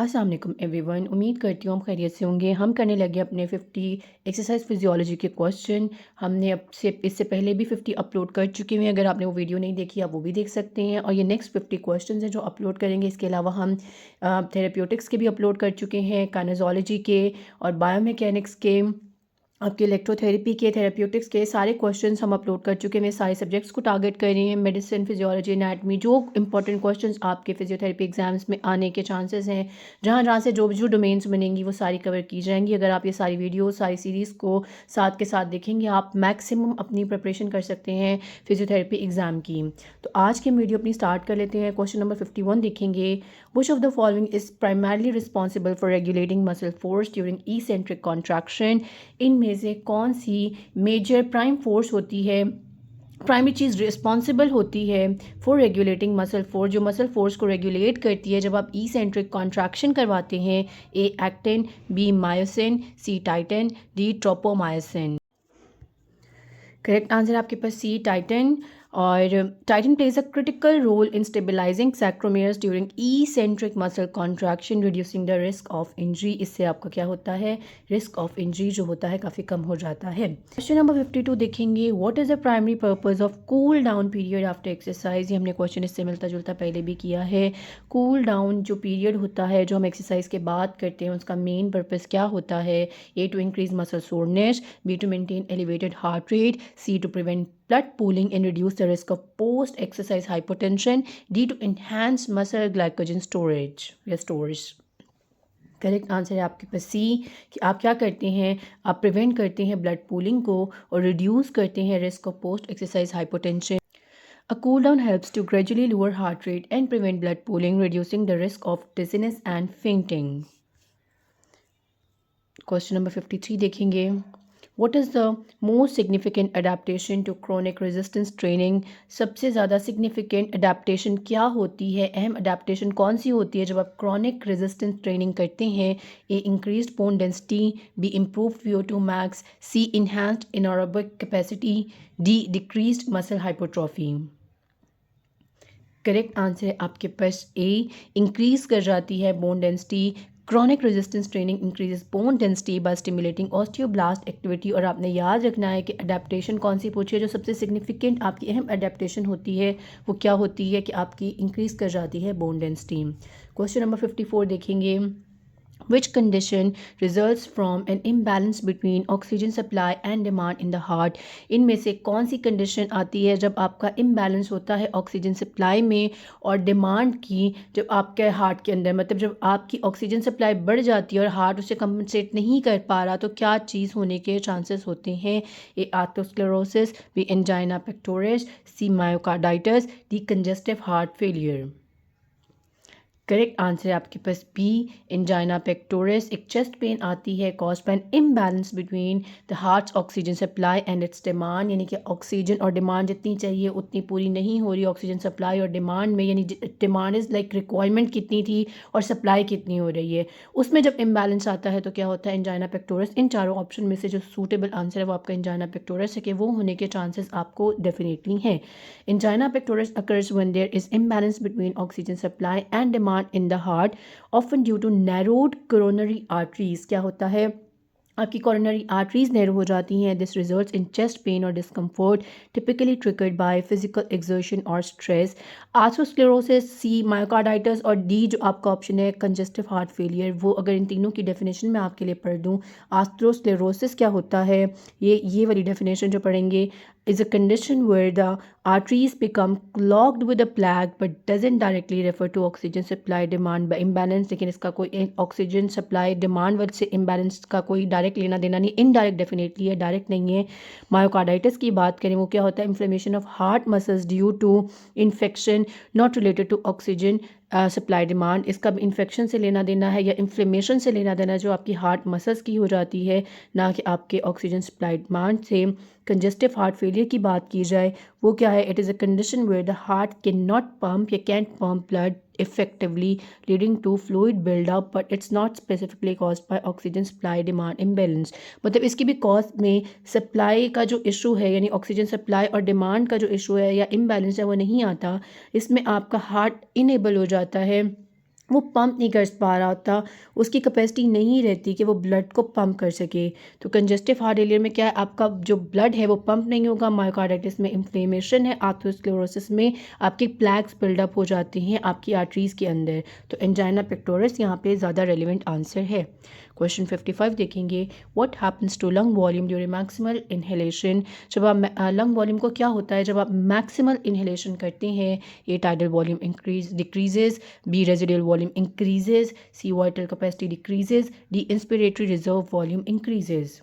अस्सलाम वालेकुम एवरीवन। उम्मीद करती हूँ हम खैरियत से होंगे। हम करने लगे अपने 50 एक्सरसाइज फिजियोलॉजी के क्वेश्चन। हमने अब से इससे पहले भी 50 अपलोड कर चुके हैं। अगर आपने वो वीडियो नहीं देखी आप वो भी देख सकते हैं। और ये नेक्स्ट 50 क्वेश्चन हैं जो अपलोड करेंगे। इसके अलावा हम थेरेप्यूटिक्स के भी अपलोड कर चुके हैं, काइनेजोलॉजी के और बायोमैकेनिक्स के, आपके इलेक्ट्रोथेरेपी के, थेरेप्यूटिक्स के सारे क्वेश्चंस हम अपलोड कर चुके हैं। सारे सब्जेक्ट्स को टारगेट कर रहे हैं, मेडिसिन, फिजियोलॉजी, एनाटमी, जो इंपॉर्टेंट क्वेश्चंस आपके फिजियोथेरेपी एग्जाम्स में आने के चांसेस हैं, जहाँ जहाँ से जो डोमेन्स बनेंगी वो सारी कवर की जाएंगी। अगर आप ये सारी वीडियो, सारी सीरीज़ को साथ के साथ देखेंगे आप मैक्सिमम अपनी प्रिपरेशन कर सकते हैं फिजियोथेरेपी एग्ज़ाम की। तो आज की वीडियो अपनी स्टार्ट कर लेते हैं। क्वेश्चन नंबर 51 देखेंगे। Which of the following is primarily responsible for regulating muscle force during eccentric contraction. इनमें से कौन सी मेजर प्राइम फोर्स होती है, प्राइमरी चीज़ रिस्पॉन्सिबल होती है फॉर रेगुलेटिंग मसल फोर्स, जो मसल फोर्स को रेगुलेट करती है जब आप ईसेंट्रिक कॉन्ट्रैक्शन करवाते हैं? A actin, B myosin, C titin, D tropomyosin. Correct answer आपके पास सी टाइटिन। और titin plays a critical role in stabilizing sarcomeres during eccentric muscle contraction, reducing the risk of injury. इससे आपका क्या होता है, रिस्क ऑफ इंजरी जो होता है काफ़ी कम हो जाता है। क्वेश्चन नंबर 52 देखेंगे। What is the primary purpose of cool down period after exercise. ये हमने क्वेश्चन इससे मिलता जुलता पहले भी किया है। कूल डाउन जो पीरियड होता है जो हम एक्सरसाइज के बाद करते हैं उसका मेन पर्पस क्या होता है? A to increase muscle soreness, B to maintain elevated heart rate, C to prevent blood pooling and reduce the risk of post-exercise hypotension, D to enhance muscle glycogen storage या storage। Correct answer है आपके पास सी, कि आप क्या करते हैं, आप प्रिवेंट करते हैं ब्लड पूलिंग को और रिड्यूस करते हैं risk of post exercise hypotension. A cool down helps to gradually lower heart rate and prevent blood pooling, reducing the risk of dizziness and fainting। Question number 53 देखेंगे। What is the most significant adaptation to chronic resistance training? सबसे ज़्यादा significant adaptation क्या होती है, अहम adaptation कौन सी होती है जब आप chronic resistance training करते हैं? A increased bone density, B improved VO2 max, C enhanced anaerobic capacity, D decreased muscle hypertrophy। Correct answer है आपके पास ए, इंक्रीज कर जाती है bone density. Chronic resistance training increases bone density by stimulating osteoblast activity. और आपने याद रखना है कि अडेप्टेशन कौन सी पूछी है, जो सबसे सिग्निफिकेंट आपकी अहम अडेप्टेशन होती है वो क्या होती है, कि आपकी इंक्रीज कर जाती है बोन डेंसिटी। क्वेश्चन नंबर 54 देखेंगे। Which condition results from an imbalance between oxygen supply and demand in the heart? इनमें से कौन सी कंडीशन आती है जब आपका इम्बैलेंस होता है ऑक्सीजन सप्लाई में और डिमांड की, जब आपके हार्ट के अंदर, मतलब जब आपकी ऑक्सीजन सप्लाई बढ़ जाती है और हार्ट उसे कंपनसेट नहीं कर पा रहा, तो क्या चीज़ होने के चांसेस होते हैं? A atherosclerosis, B angina pectoris, C myocarditis, D congestive heart failure. Correct answer है आपके पास बी, एंजाइना पेक्टोरिस। एक चेस्ट पेन आती है cause by an imbalance between the heart's oxygen supply and its demand, यानी कि ऑक्सीजन और demand जितनी चाहिए उतनी पूरी नहीं हो रही ऑक्सीजन सप्लाई और डिमांड में, यानी डिमांड इज़ लाइक रिक्वायरमेंट कितनी थी और सप्लाई कितनी हो रही है, उसमें जब इम्बैलेंस आता है तो क्या होता है, एंजाइना पेक्टोरिस। इन चारों ऑप्शन में से जो सूटेबल आंसर है वो आपका एंजाइना पेक्टोरिस है, कि वो होने के चांसेस आपको डेफिनेटली हैं। Angina pectoris occurs when there is imbalance between oxygen supply and demand in the heart, often due to narrowed coronary arteries। क्या होता है, आपकी कोरोनरी आर्टरीज नैरो हो जाती हैं। This results in chest pain और discomfort, typically triggered by physical exertion और stress. Atherosclerosis, C myocarditis, और डी जो आपका ऑप्शन है कंजेस्टिव हार्ट फेलियर। वो अगर इन तीनों की डेफिनेशन मैं आपके लिए पढ़ दूँ, आर्थरोस्क्लेरोसिस क्या होता है, ये वाली डेफिनेशन जो पढ़ेंगे, is a condition where the arteries become clogged with a plaque but doesn't directly refer to oxygen supply demand by imbalance। लेकिन इसका कोई ऑक्सीजन सप्लाई डिमांड वर्ड से इम्बैलेंस का कोई डायरेक्ट लेना देना नहीं, इनडायरेक्ट डेफिनेटली है, डायरेक्ट नहीं है। मायोकार्डाइटिस की बात करें, वो क्या होता है, inflammation of heart muscles due to infection not related to oxygen supply demand. इसका भी इन्फेक्शन से लेना देना है या इन्फ्लेमेशन से लेना देना जो आपकी हार्ट मसल्स की हो जाती है, ना कि आपके ऑक्सीजन सप्लाई डिमांड से। कंजेस्टिव हार्ट फेलियर की बात की जाए, वो क्या है, it is a condition where the heart can not pump या can't pump blood effectively leading to fluid buildup but it's not specifically caused by oxygen supply demand imbalance। मतलब इसकी भी कॉज में सप्लाई का जो इशू है, यानी oxygen supply और डिमांड का जो इशू है या इम्बैलेंस है वो नहीं आता, इसमें आपका हार्ट इनेबल हो जाता है वो पंप नहीं कर पा रहा होता, उसकी कैपेसिटी नहीं रहती कि वो ब्लड को पंप कर सके। तो कंजस्टिव हार्ट फेलियर में क्या है, आपका जो ब्लड है वो पंप नहीं होगा, मायोकार्डाइटिस में इन्फ्लेमेशन है, आर्थरोस्क्लेरोसिस में आपकी प्लैक्स बिल्डअप हो जाती हैं आपकी आर्टरीज़ के अंदर। तो एंजाइना पेक्टोरस यहाँ पे ज़्यादा रेलिवेंट आंसर है। क्वेश्चन 55 देखेंगे, what happens to lung volume during maximal inhalation. जब आप लंग वॉल्यूम को क्या होता है जब आप मैक्सिमल इनहेलेशन करते हैं, A tidal volume increase decreases, B residual volume increases, C vital capacity decreases, D inspiratory reserve volume increases.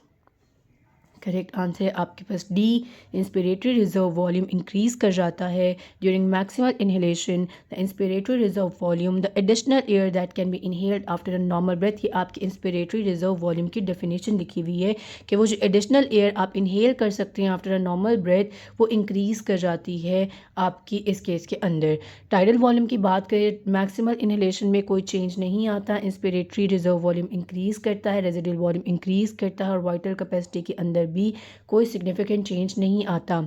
Correct answer है आपके पास D, inspiratory reserve volume increase कर जाता है during maximal inhalation. The inspiratory reserve volume the additional air that can be inhaled after a normal breath. ये आपकी inspiratory reserve volume की definition लिखी हुई है कि वो जो एडिशनल एयर आप इनहेल कर सकते हैं आफ्टर अ नॉर्मल ब्रेथ वो इंक्रीज कर जाती है आपकी इस केस के अंदर। टाइडल वॉल्यूम की बात करें, मैक्सिमल इनहेलेशन में कोई चेंज नहीं आता, इंस्पिरेटरी रिजर्व वॉल्यूम इंक्रीज करता है, रेजिडुअल वॉल्यूम इंक्रीज करता है और वाइटल कैपेसिटी के अंदर भी कोई सिग्निफिकेंट चेंज नहीं आता।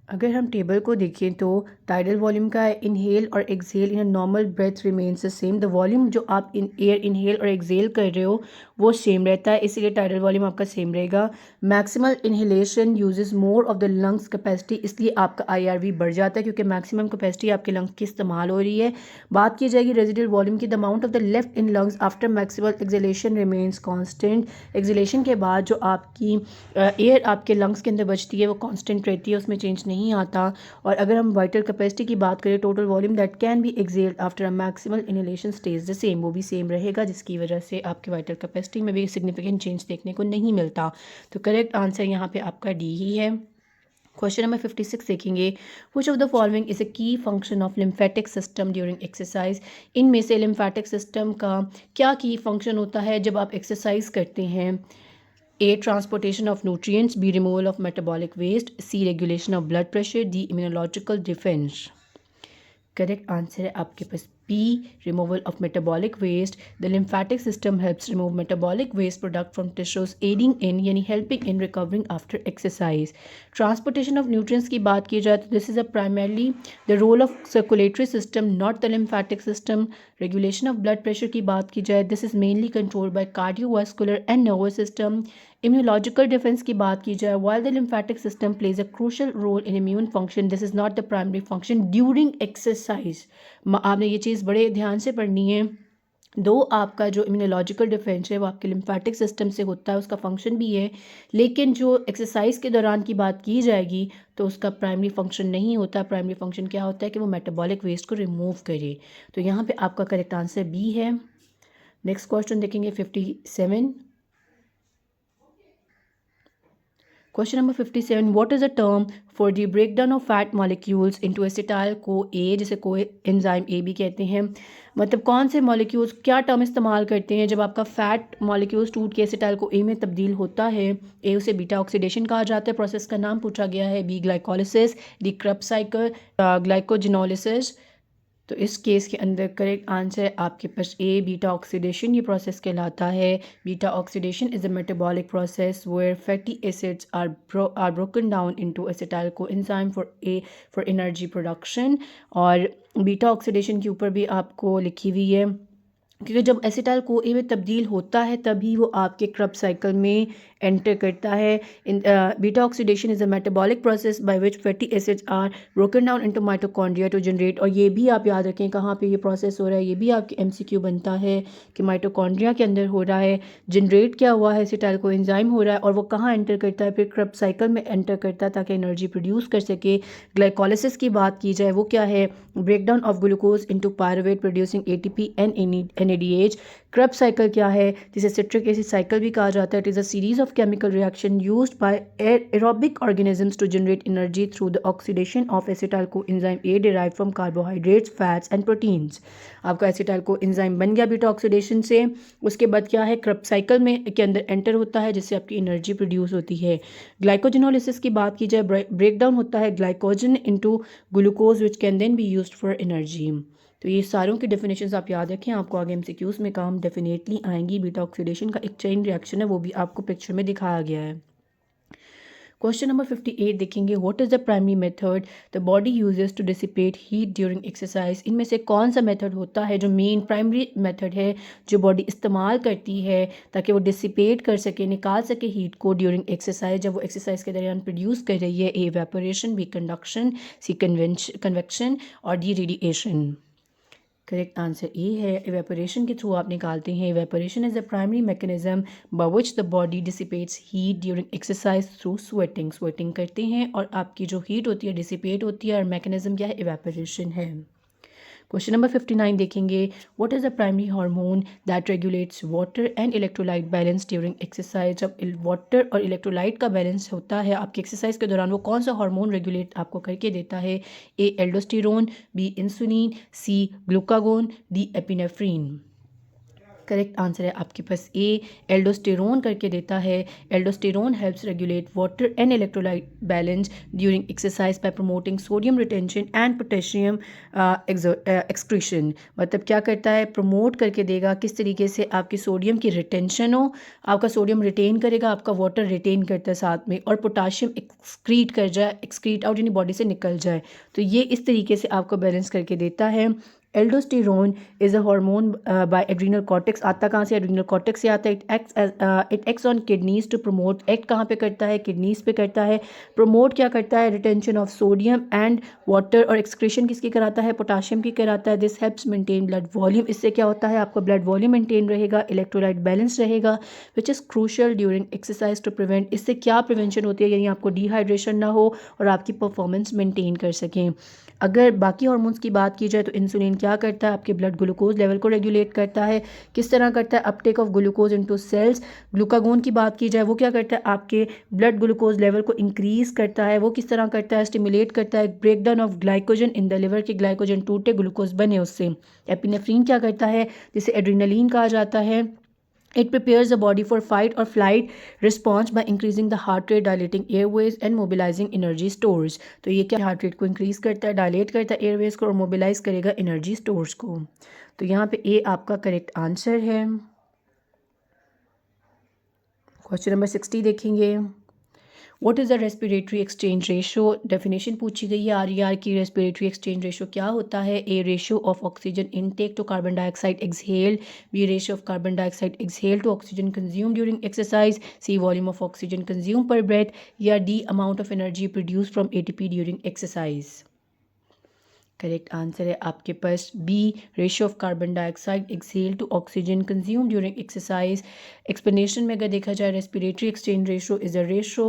अगर हम टेबल को देखें तो टाइडल वॉल्यूम का इनहेल और exhale in normal breath remains the same. The volume जो आप इन एयर इनहेल और एक्सहेल कर रहे हो वो सेम रहता है, इसीलिए टाइडल वॉल्यूम आपका सेम रहेगा। Maximal inhalation uses more of the lungs capacity, इसलिए आपका आईआरवी बढ़ जाता है क्योंकि मैक्सिमम कैपेसिटी आपके लंग्स की इस्तेमाल हो रही है। बात की जाएगी रेजिडुअल वॉल्यूम की, the amount of the left in lungs after maximal exhalation remains constant. Exhalation के बाद जो आपकी एयर आपके लंग्स के अंदर बचती है वो कांस्टेंट रहती है, उसमें चेंज नहीं आता। और अगर हम वाइटल कैपेसिटी की बात करें, total volume that can B exhaled after a maximal inhalation stage the same, वो भी सेम रहेगा, जिसकी वजह से आपके वाइटल कैपेसिटी में भी सिग्निफिकेंट चेंज देखने को नहीं मिलता। तो करेक्ट आंसर यहाँ पे आपका डी ही है। क्वेश्चन नंबर 56 देखेंगे, which of the following is a key function of lymphatic system during exercise. इनमें से लिम्फेटिक सिस्टम का क्या की फंक्शन होता है जब आप एक्सरसाइज करते हैं। A. Transportation of nutrients. B. Removal of metabolic waste. C. Regulation of blood pressure. D. Immunological defense. Correct answer है आपके पास B, removal of metabolic waste. The lymphatic system helps remove metabolic waste product from tissues aiding in यानी helping in recovering after exercise. Transportation of nutrients की बात की जाए तो this is a primarily the role of circulatory system not the lymphatic system. Regulation of blood pressure की बात की जाए, this is mainly controlled by cardiovascular and nervous system. Immunological defence की बात की जाए, while the lymphatic system plays a crucial role in immune function, this is not the primary function during exercise। आपने ये चीज़ बड़े ध्यान से पढ़नी है। दो आपका जो इम्यूनोलॉजिकल डिफेंस है वो आपके लिम्फेटिक सिस्टम से होता है, उसका फंक्शन भी है, लेकिन जो एक्सरसाइज के दौरान की बात की जाएगी तो उसका प्राइमरी फंक्शन नहीं होता। प्राइमरी फंक्शन क्या होता है कि वो मेटाबॉलिक वेस्ट को रिमूव करे। तो यहाँ पे आपका करेक्ट आंसर बी है। नेक्स्ट क्वेश्चन देखेंगे 57। Question number 57, what is the term for the breakdown of fat molecules into acetyl CoA, जिसे कोए एंजाइम ए भी कहते हैं। मतलब कौन से मॉलिक्यूल्स क्या टर्म इस्तेमाल करते हैं जब आपका फैट मॉलिक्यूल्स टूट के एसिटाइल को ए में तब्दील होता है। ए उसे बीटा ऑक्सीडेशन कहा जाता है, प्रोसेस का नाम पूछा गया है। B glycolysis, D Krebs cycle, glycogenolysis. तो इस केस के अंदर करेक्ट आंसर है आपके पास ए, बीटा ऑक्सीडेशन ये प्रोसेस कहलाता है। Beta oxidation is a metabolic process where fatty acids are broken down into acetyl coenzyme for energy production. और बीटा ऑक्सीडेशन के ऊपर भी आपको लिखी हुई है क्योंकि जब एसिटाइल को ए में तब्दील होता है तभी वो आपके क्रेब्स साइकिल में एंटर करता है। Beta oxidation is a metabolic process by which fatty acids are broken down into mitochondria to generate. और ये भी आप याद रखें कहाँ पे ये प्रोसेस हो रहा है, ये भी आपके एमसीक्यू बनता है कि माइटोकॉन्ड्रिया के अंदर हो रहा है। जनरेट क्या हुआ है, एसिटाइल को एंजाइम हो रहा है और वो कहाँ एंटर करता है, फिर क्रेब्स साइकिल में एंटर करता है ताकि एनर्जी प्रोड्यूस कर सके। ग्लाइकोलिसिस की बात की जाए वो क्या है, breakdown of glucose into pyruvate producing ATP and NADH. Krebs cycle क्या है, जिसे सिट्रिक एसिड साइकिल भी कहा जाता है। It is a series of chemical reaction used by aerobic organisms to generate energy through the oxidation of acetyl coenzyme A derived from carbohydrates, fats and proteins। आपका acetyl co enzyme बन गया beta oxidation से, उसके बाद क्या है Krebs cycle में के अंदर एंटर होता है जिससे आपकी एनर्जी प्रोड्यूस होती है। ग्लाइकोजिनोलिसिस की बात की जाए, ब्रेक डाउन होता है glycogen into glucose which can then be used for energy. तो ये सारों की डेफिनेशंस आप याद रखें, आपको आगे एमसीक्यूज में काम डेफिनेटली आएंगी। बीटा ऑक्सीडेशन का एक चेन रिएक्शन है, वो भी आपको पिक्चर में दिखाया गया है। क्वेश्चन नंबर 58 देखेंगे, what is the primary method the body uses to dissipate heat during exercise. इनमें से कौन सा मेथड होता है जो मेन प्राइमरी मेथड है जो बॉडी इस्तेमाल करती है ताकि वो डिसिपेट कर सके, निकाल सके हीट को ड्यूरिंग एक्सरसाइज, जब वो एक्सरसाइज के दौरान प्रोड्यूस कर रही है। ए इवेपोरेशन, बी कंडक्शन, सी कन्वेक्शन और D radiation. Correct answer A है, इवेपोरेशन के थ्रू आप निकालते हैं। Evaporation is the primary mechanism by which the body dissipates heat during exercise through sweating. Sweating करते हैं और आपकी जो हीट होती है डिसिपेट होती है, और मैकेनिज्म क्या है, इवेपोरेशन है। क्वेश्चन नंबर 59 देखेंगे, what is the primary hormone that regulates water and electrolyte balance during exercise. जब वाटर और इलेक्ट्रोलाइट का बैलेंस होता है आपकी एक्सरसाइज के दौरान, वो कौन सा हार्मोन रेगुलेट आपको करके देता है। A aldosterone, B insulin, C glucagon, D epinephrine. Correct answer है आपके पास ए एल्डोस्टेरोन करके देता है। Aldosterone helps regulate water and electrolyte balance during exercise by promoting sodium retention and potassium excretion. मतलब क्या करता है, प्रमोट करके देगा किस तरीके से आपकी सोडियम की रिटेंशन हो, आपका सोडियम रिटेन करेगा, आपका वाटर रिटेन करता है साथ में, और पोटाशियम एक्सक्रीट कर जाए, एक्सक्रीट आउट यानी बॉडी से निकल जाए। तो ये इस तरीके से आपको बैलेंस करके देता है। Aldosterone is a hormone by adrenal cortex. आता कहाँ से, एड्रीनल कॉर्टेक्स से आता है। It acts on kidneys to promote. Act कहाँ पे करता है, किडनीज पे करता है। प्रमोट क्या करता है, retention of sodium and water, और एक्सक्रीशन किसकी कराता है, पोटाशियम की कराता है। This helps maintain blood volume. इससे क्या होता है, आपका ब्लड वॉल्यूम मेंटेन रहेगा, इलेक्ट्रोलाइट बैलेंस रहेगा, which is crucial during exercise to prevent. इससे क्या प्रिवेंशन होती है, यानी आपको डिहाइड्रेशन ना हो और आपकी परफॉर्मेंस मेंटेन कर सकें। अगर बाकी हार्मोन्स की बात की जाए तो इंसुलिन क्या करता है, आपके ब्लड ग्लूकोज लेवल को रेगुलेट करता है। किस तरह करता है, uptake of glucose into cells. Glucagon की बात की जाए, वो क्या करता है, आपके ब्लड ग्लूकोज लेवल को इंक्रीज करता है। वो किस तरह करता है, स्टिमुलेट करता है breakdown of glycogen in the liver, के ग्लाइकोजन टूटे ग्लूकोज बने उससे। एपिनेफ्रीन क्या करता है, जिसे एड्रीनलिन कहा जाता है। It prepares the body for fight or flight response by increasing the heart rate, dilating airways and mobilizing energy stores। तो ये क्या हार्ट रेट को इंक्रीज करता है, डायलेट करता है एयरवेज को और मोबिलाइज करेगा एनर्जी स्टोर्स को। तो यहाँ पे ए आपका करेक्ट आंसर है। क्वेश्चन नंबर 60 देखेंगे, what is the respiratory exchange ratio. Definition पूछी गई है आर की। रेस्पिरेटरी एक्सचेंज रेशो क्या होता है। A ratio of oxygen intake to carbon dioxide exhaled, B ratio of carbon dioxide exhaled to oxygen consume during exercise, C volume of oxygen consume per breath, या D amount of energy produce from ATP during exercise. Correct answer है आपके पास B ratio of carbon dioxide exhale to oxygen consume during exercise. Explanation में अगर देखा जाए, respiratory exchange ratio is a ratio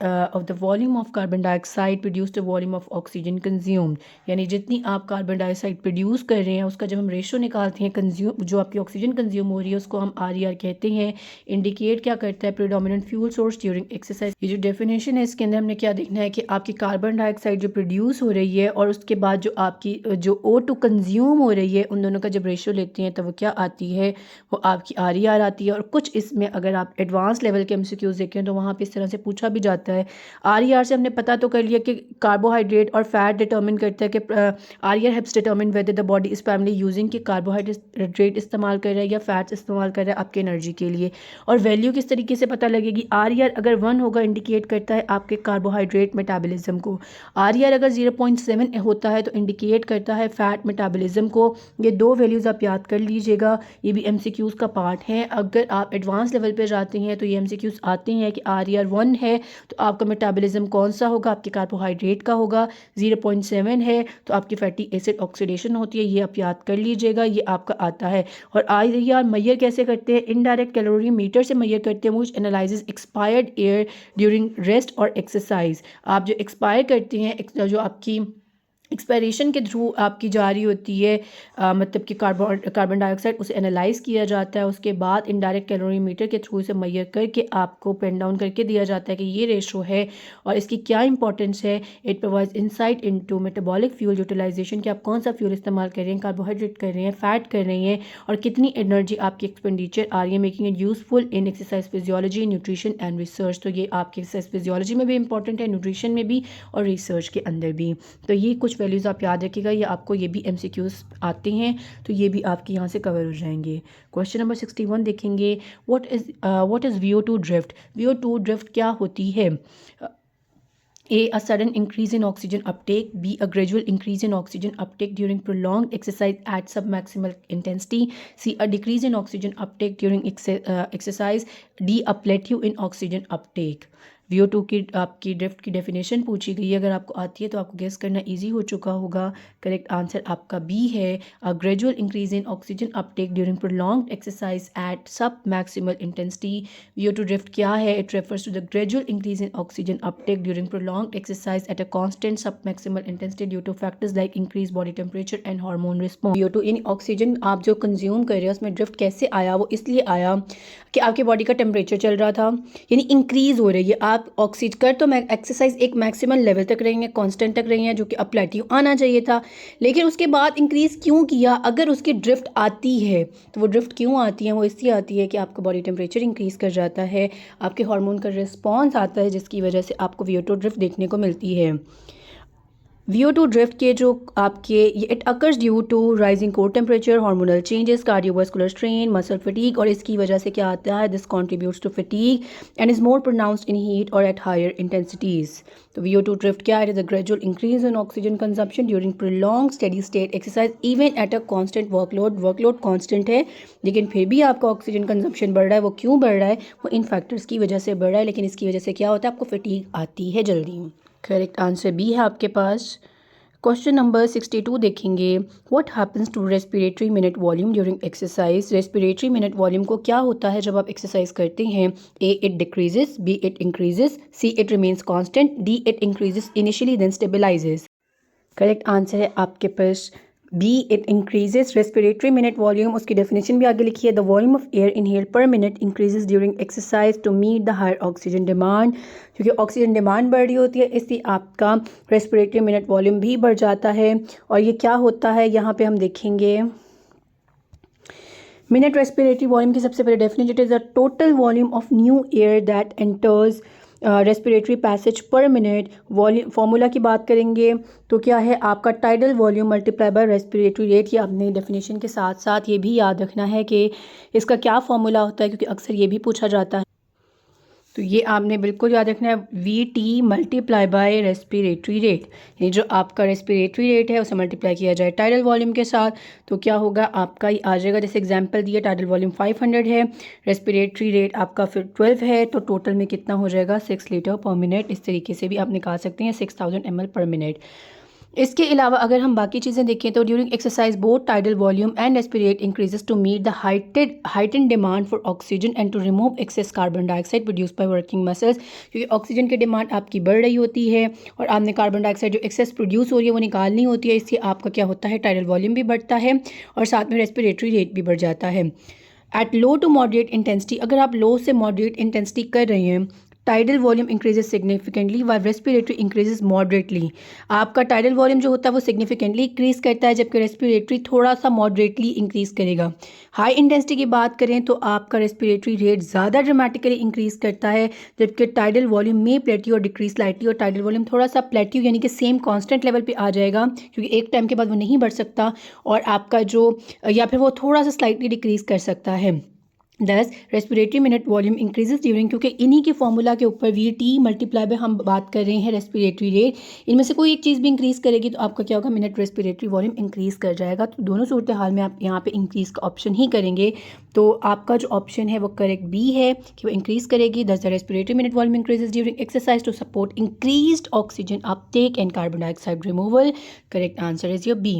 of the volume of carbon dioxide produce the volume of oxygen consumed. यानी जितनी आप कार्बन डाइऑक्साइड प्रोड्यूस कर रहे हैं उसका जब हम रेशो निकालते हैं, कंज्यूम जो आपकी ऑक्सीजन कंज्यूम हो रही है उसको हम आर कहते हैं। इंडिकेट क्या करता है, predominant fuel source during exercise. ये जो डेफिनेशन है इसके अंदर हमने क्या देखना है कि आपकी कार्बन डाइऑक्साइड जो प्रोड्यूस हो रही है और उसके बाद जो आपकी जो O2 कंज्यूम हो रही है, उन दोनों का जब रेशो लेते हैं तो वो क्या आती है, वो आपकी आर आती है। और कुछ इसमें अगर आप एडवांस लेवल के MCQs देखें तो वहाँ पे इस तरह से पूछा भी जाता है। आर से हमने पता तो कर लिया कि कार्बोहाइड्रेट और फैट डिटर्मिन करता है कि R helps determine whether the body is primary using कि कार्बोहाइड्रेट इस्तेमाल कर रहा है या फैट्स इस्तेमाल कर रहा है आपके एनर्जी के लिए। और वैल्यू किस तरीके से पता लगेगी, आर अगर 1 होगा इंडिकेट करता है आपके कार्बोहाइड्रेट मेटाबॉलिज्म को। आर अगर 0.7 होता है तो इंडिकेट करता है फैट मेटाबॉलिज्म को। ये दो वैल्यूज़ आप याद कर लीजिएगा, ये भी MCQs का पार्ट है। अगर आप एडवांस लेवल पर जाते हैं तो ये MCQs आते हैं कि आर 1 है तो आपका मेटाबॉलिज्म कौन सा होगा, आपके कार्बोहाइड्रेट का होगा। 0.7 है तो आपकी फैटी एसिड ऑक्सीडेशन होती है, ये आप याद कर लीजिएगा, ये आपका आता है। और आर मैयर कैसे करते हैं, इनडायरेक्ट कैलोरी मीटर से मैयर करते हैं, which analyses expired air during rest और एक्सरसाइज। आप जो एक्सपायर करते हैं, जो आपकी एक्सपायरेशन के थ्रू आपकी जा रही होती है, मतलब कि कार्बन डाइऑक्साइड, उसे एनालाइज किया जाता है। उसके बाद इनडायरेक्ट कैलोरीमीटर के थ्रू इसे मैयर करके आपको पेन डाउन करके दिया जाता है कि ये रेशो है और इसकी क्या इंपॉर्टेंस है। It provides insight into metabolic fuel utilization, कि आप कौन सा फ्यूल इस्तेमाल कर रहे हैं, कार्बोहाइड्रेट कर रहे हैं, फैट कर रहे हैं, और कितनी एनर्जी आपकी एक्सपेंडिचर आ रही है, making it useful in exercise physiology, nutrition and research. तो ये आपकी एक्सरसाइज फिजियोलॉजी में भी इंपॉर्टेंट है, न्यूट्रिशन में भी और रिसर्च के अंदर भी। तो ये कुछ कुछ वैल्यूज़ आप याद रखिएगा, या आपको ये भी MCQs आते हैं तो ये भी आपके यहाँ से कवर हो जाएंगे। क्वेश्चन नंबर 61 देखेंगे, what is VO2 drift. VO2 drift क्या होती है? A sudden increase in oxygen uptake. B, a gradual increase in oxygen uptake during prolonged exercise at submaximal intensity. C, a decrease in oxygen uptake during exercise. D, a plateau in oxygen uptake. VO2 की आपकी drift की definition पूछी गई है, अगर आपको आती है तो आपको गेस करना इजी हो चुका होगा। करेक्ट आंसर आपका बी है, a gradual increase in oxygen uptake during prolonged exercise at submaximal intensity. VO2 drift क्या है? It refers to the gradual increase in oxygen uptake during prolonged exercise at a constant submaximal intensity due to factors like increase body temperature and hormone response. VO2 यानी oxygen आप जो consume कर रहे हो उसमें drift कैसे आया? वो इसलिए आया कि आपकी बॉडी का टेम्परेचर चल रहा था, यानी इंक्रीज हो रही है। आप ऑक्सीजन कर तो एक्सरसाइज एक मैक्सिमम लेवल तक रही हैं, कांस्टेंट तक रही हैं, जो कि अब प्लेट्यू आना चाहिए था, लेकिन उसके बाद इंक्रीज क्यों किया? अगर उसकी ड्रिफ्ट आती है तो वो ड्रिफ्ट क्यों आती है? वो इसलिए आती है कि आपका बॉडी टेम्परेचर इंक्रीज कर जाता है, आपके हार्मोन का रिस्पॉन्स आता है, जिसकी वजह से आपको VO2 ड्रिफ्ट देखने को मिलती है। VO2 ड्रिफ्ट के जो आपके it occurs due to rising core temperature, hormonal changes, cardiovascular strain, muscle fatigue, और इसकी वजह से क्या आता है? This contributes to fatigue and is more pronounced in heat और एट हायर इंटेंसिटीज़। तो VO2 ड्रिफ्ट क्या है? It is a gradual increase in oxygen consumption during prolong steady state exercise even at a constant workload constant है, लेकिन फिर भी आपका oxygen consumption बढ़ रहा है। वो क्यों बढ़ रहा है? वो इन फैक्टर्स की वजह से बढ़ रहा है, लेकिन इसकी वजह से क्या होता है? आपको फटीग आती है जल्दी। करेक्ट आंसर बी है आपके पास। क्वेश्चन नंबर 62 देखेंगे, what happens to respiratory minute volume during exercise. Respiratory minute volume को क्या होता है जब आप एक्सरसाइज करते हैं? A, it decreases, B, it increases, C, it remains constant, D, it increases initially then stabilises. Correct answer है आपके पास B, it increases respiratory minute volume. उसकी डेफिनेशन भी आगे लिखी है, the volume of air inhaled per minute increases during exercise to meet the higher oxygen demand. क्योंकि oxygen demand बढ़ रही होती है, इसलिए आपका रेस्पिरेटरी मिनट वॉल्यूम भी बढ़ जाता है। और ये क्या होता है यहाँ पे हम देखेंगे, मिनट रेस्पिरेटरी वॉल्यूम की सबसे पहले definition, it is the total volume of new air that enters respiratory passage पर मिनट। वॉल्यूम फॉर्मूला की बात करेंगे तो क्या है आपका? Tidal volume multiply by respiratory rate. ये आपने डेफिनेशन के साथ साथ ये भी याद रखना है कि इसका क्या फॉर्मूला होता है, क्योंकि अक्सर ये भी पूछा जाता है। तो ये आपने बिल्कुल याद रखना है, VT multiply by respiratory rate. ये जो आपका रेस्पिरेटरी रेट है उसे मल्टीप्लाई किया जाए टाइडल वॉल्यूम के साथ, तो क्या होगा आपका? ये आ जाएगा, जैसे एग्जांपल दिया, टाइडल वॉल्यूम 500 है, रेस्पिरेटरी रेट आपका फिर 12 है, तो टोटल में कितना हो जाएगा? 6 लीटर पर मिनट। इस तरीके से भी आप निकाल सकते हैं, 6000 ml पर मिनट। इसके अलावा अगर हम बाकी चीज़ें देखें तो during exercise both tidal volume and respirate increases to meet the heightened demand for oxygen and to remove excess carbon dioxide produce by working muscles. क्योंकि ऑक्सीजन की डिमांड आपकी बढ़ रही होती है और आपने कार्बन डाइऑक्साइड जो एक्सेस प्रोड्यूस हो रही है वो निकालनी होती है, इससे आपका क्या होता है? टाइडल वॉल्यूम भी बढ़ता है और साथ में रेस्पिरेटरी रेट भी बढ़ जाता है। At low to moderate intensity, अगर आप लो से मॉडरेट इंटेंसिटी कर रहे हैं, tidal volume increases significantly while respiratory increases moderately. आपका टाइडल वॉल्यूम जो होता है वो सिग्निफिकेंटली इंक्रीज करता है, जबकि रेस्पिरेटरी थोड़ा सा मॉडरेटली इंक्रीज करेगा। हाई इंटेंसिटी की बात करें तो आपका रेस्पिरेटरी रेट ज़्यादा ड्रामेटिकली इंक्रीज करता है, जबकि टाइडल वॉल्यूम में प्लेट्यू और डिक्रीज स्लाइटली, और टाइडल वॉल्यूम थोड़ा सा प्लेट्यू यानी कि सेम कांस्टेंट लेवल पे आ जाएगा, क्योंकि एक टाइम के बाद वो नहीं बढ़ सकता, और आपका जो या फिर वो थोड़ा सा स्लाइटली डिक्रीज कर सकता है। दस respiratory minute volume increases during, क्योंकि इन्हीं के फॉर्मूला के ऊपर VT मल्टीप्लाई बाय हम बात कर रहे हैं रेस्पिरेटरी रेट, इनमें से कोई एक चीज़ भी इंक्रीज़ करेगी तो आपका क्या होगा? मिनट रेस्पिरेटरी वॉल्यूम इंक्रीज़ कर जाएगा। तो दोनों सूरत हाल में आप यहाँ पे इंक्रीज़ का ऑप्शन ही करेंगे, तो आपका जो ऑप्शन है वो करेक्ट बी है कि वो इंक्रीज़ करेगी। Thus the respiratory minute volume increases during exercise to support increased oxygen uptake and carbon dioxide removal. Correct answer is your B.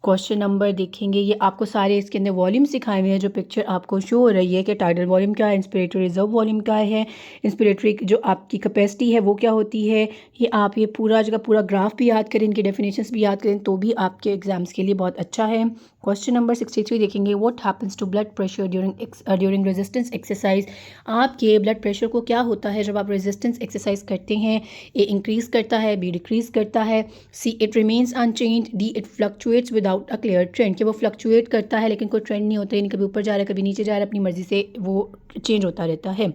Question number देखेंगे, ये आपको सारे इसके अंदर वॉल्यूम सिखाए हुए हैं, जो पिक्चर आपको शो हो रही है कि टाइडल वॉल्यूम क्या है, इंस्पिरेटरी रिजर्व वॉल्यूम क्या है, इंस्पिरेटरी जो आपकी कैपेसिटी है वो क्या होती है। ये आप ये पूरा जगह पूरा ग्राफ भी याद करें, इनके डेफिनेशंस भी याद करें, तो भी आपके एग्जाम्स के लिए बहुत अच्छा है। क्वेश्चन नंबर 63 देखेंगे, what happens to blood pressure during resistance exercise. आपके ब्लड प्रेशर को क्या होता है जब आप रेजिस्टेंस एक्सरसाइज करते हैं? ए, इंक्रीज़ करता है, बी, डिक्रीज़ करता है, C, it remains unchanged, D, it fluctuates without a clear trend. कि वो फ्लक्चुएट करता है लेकिन कोई ट्रेंड नहीं होता, यानी कभी ऊपर जा रहा है कभी नीचे जा रहा है, अपनी मर्जी से वो चेंज होता रहता है।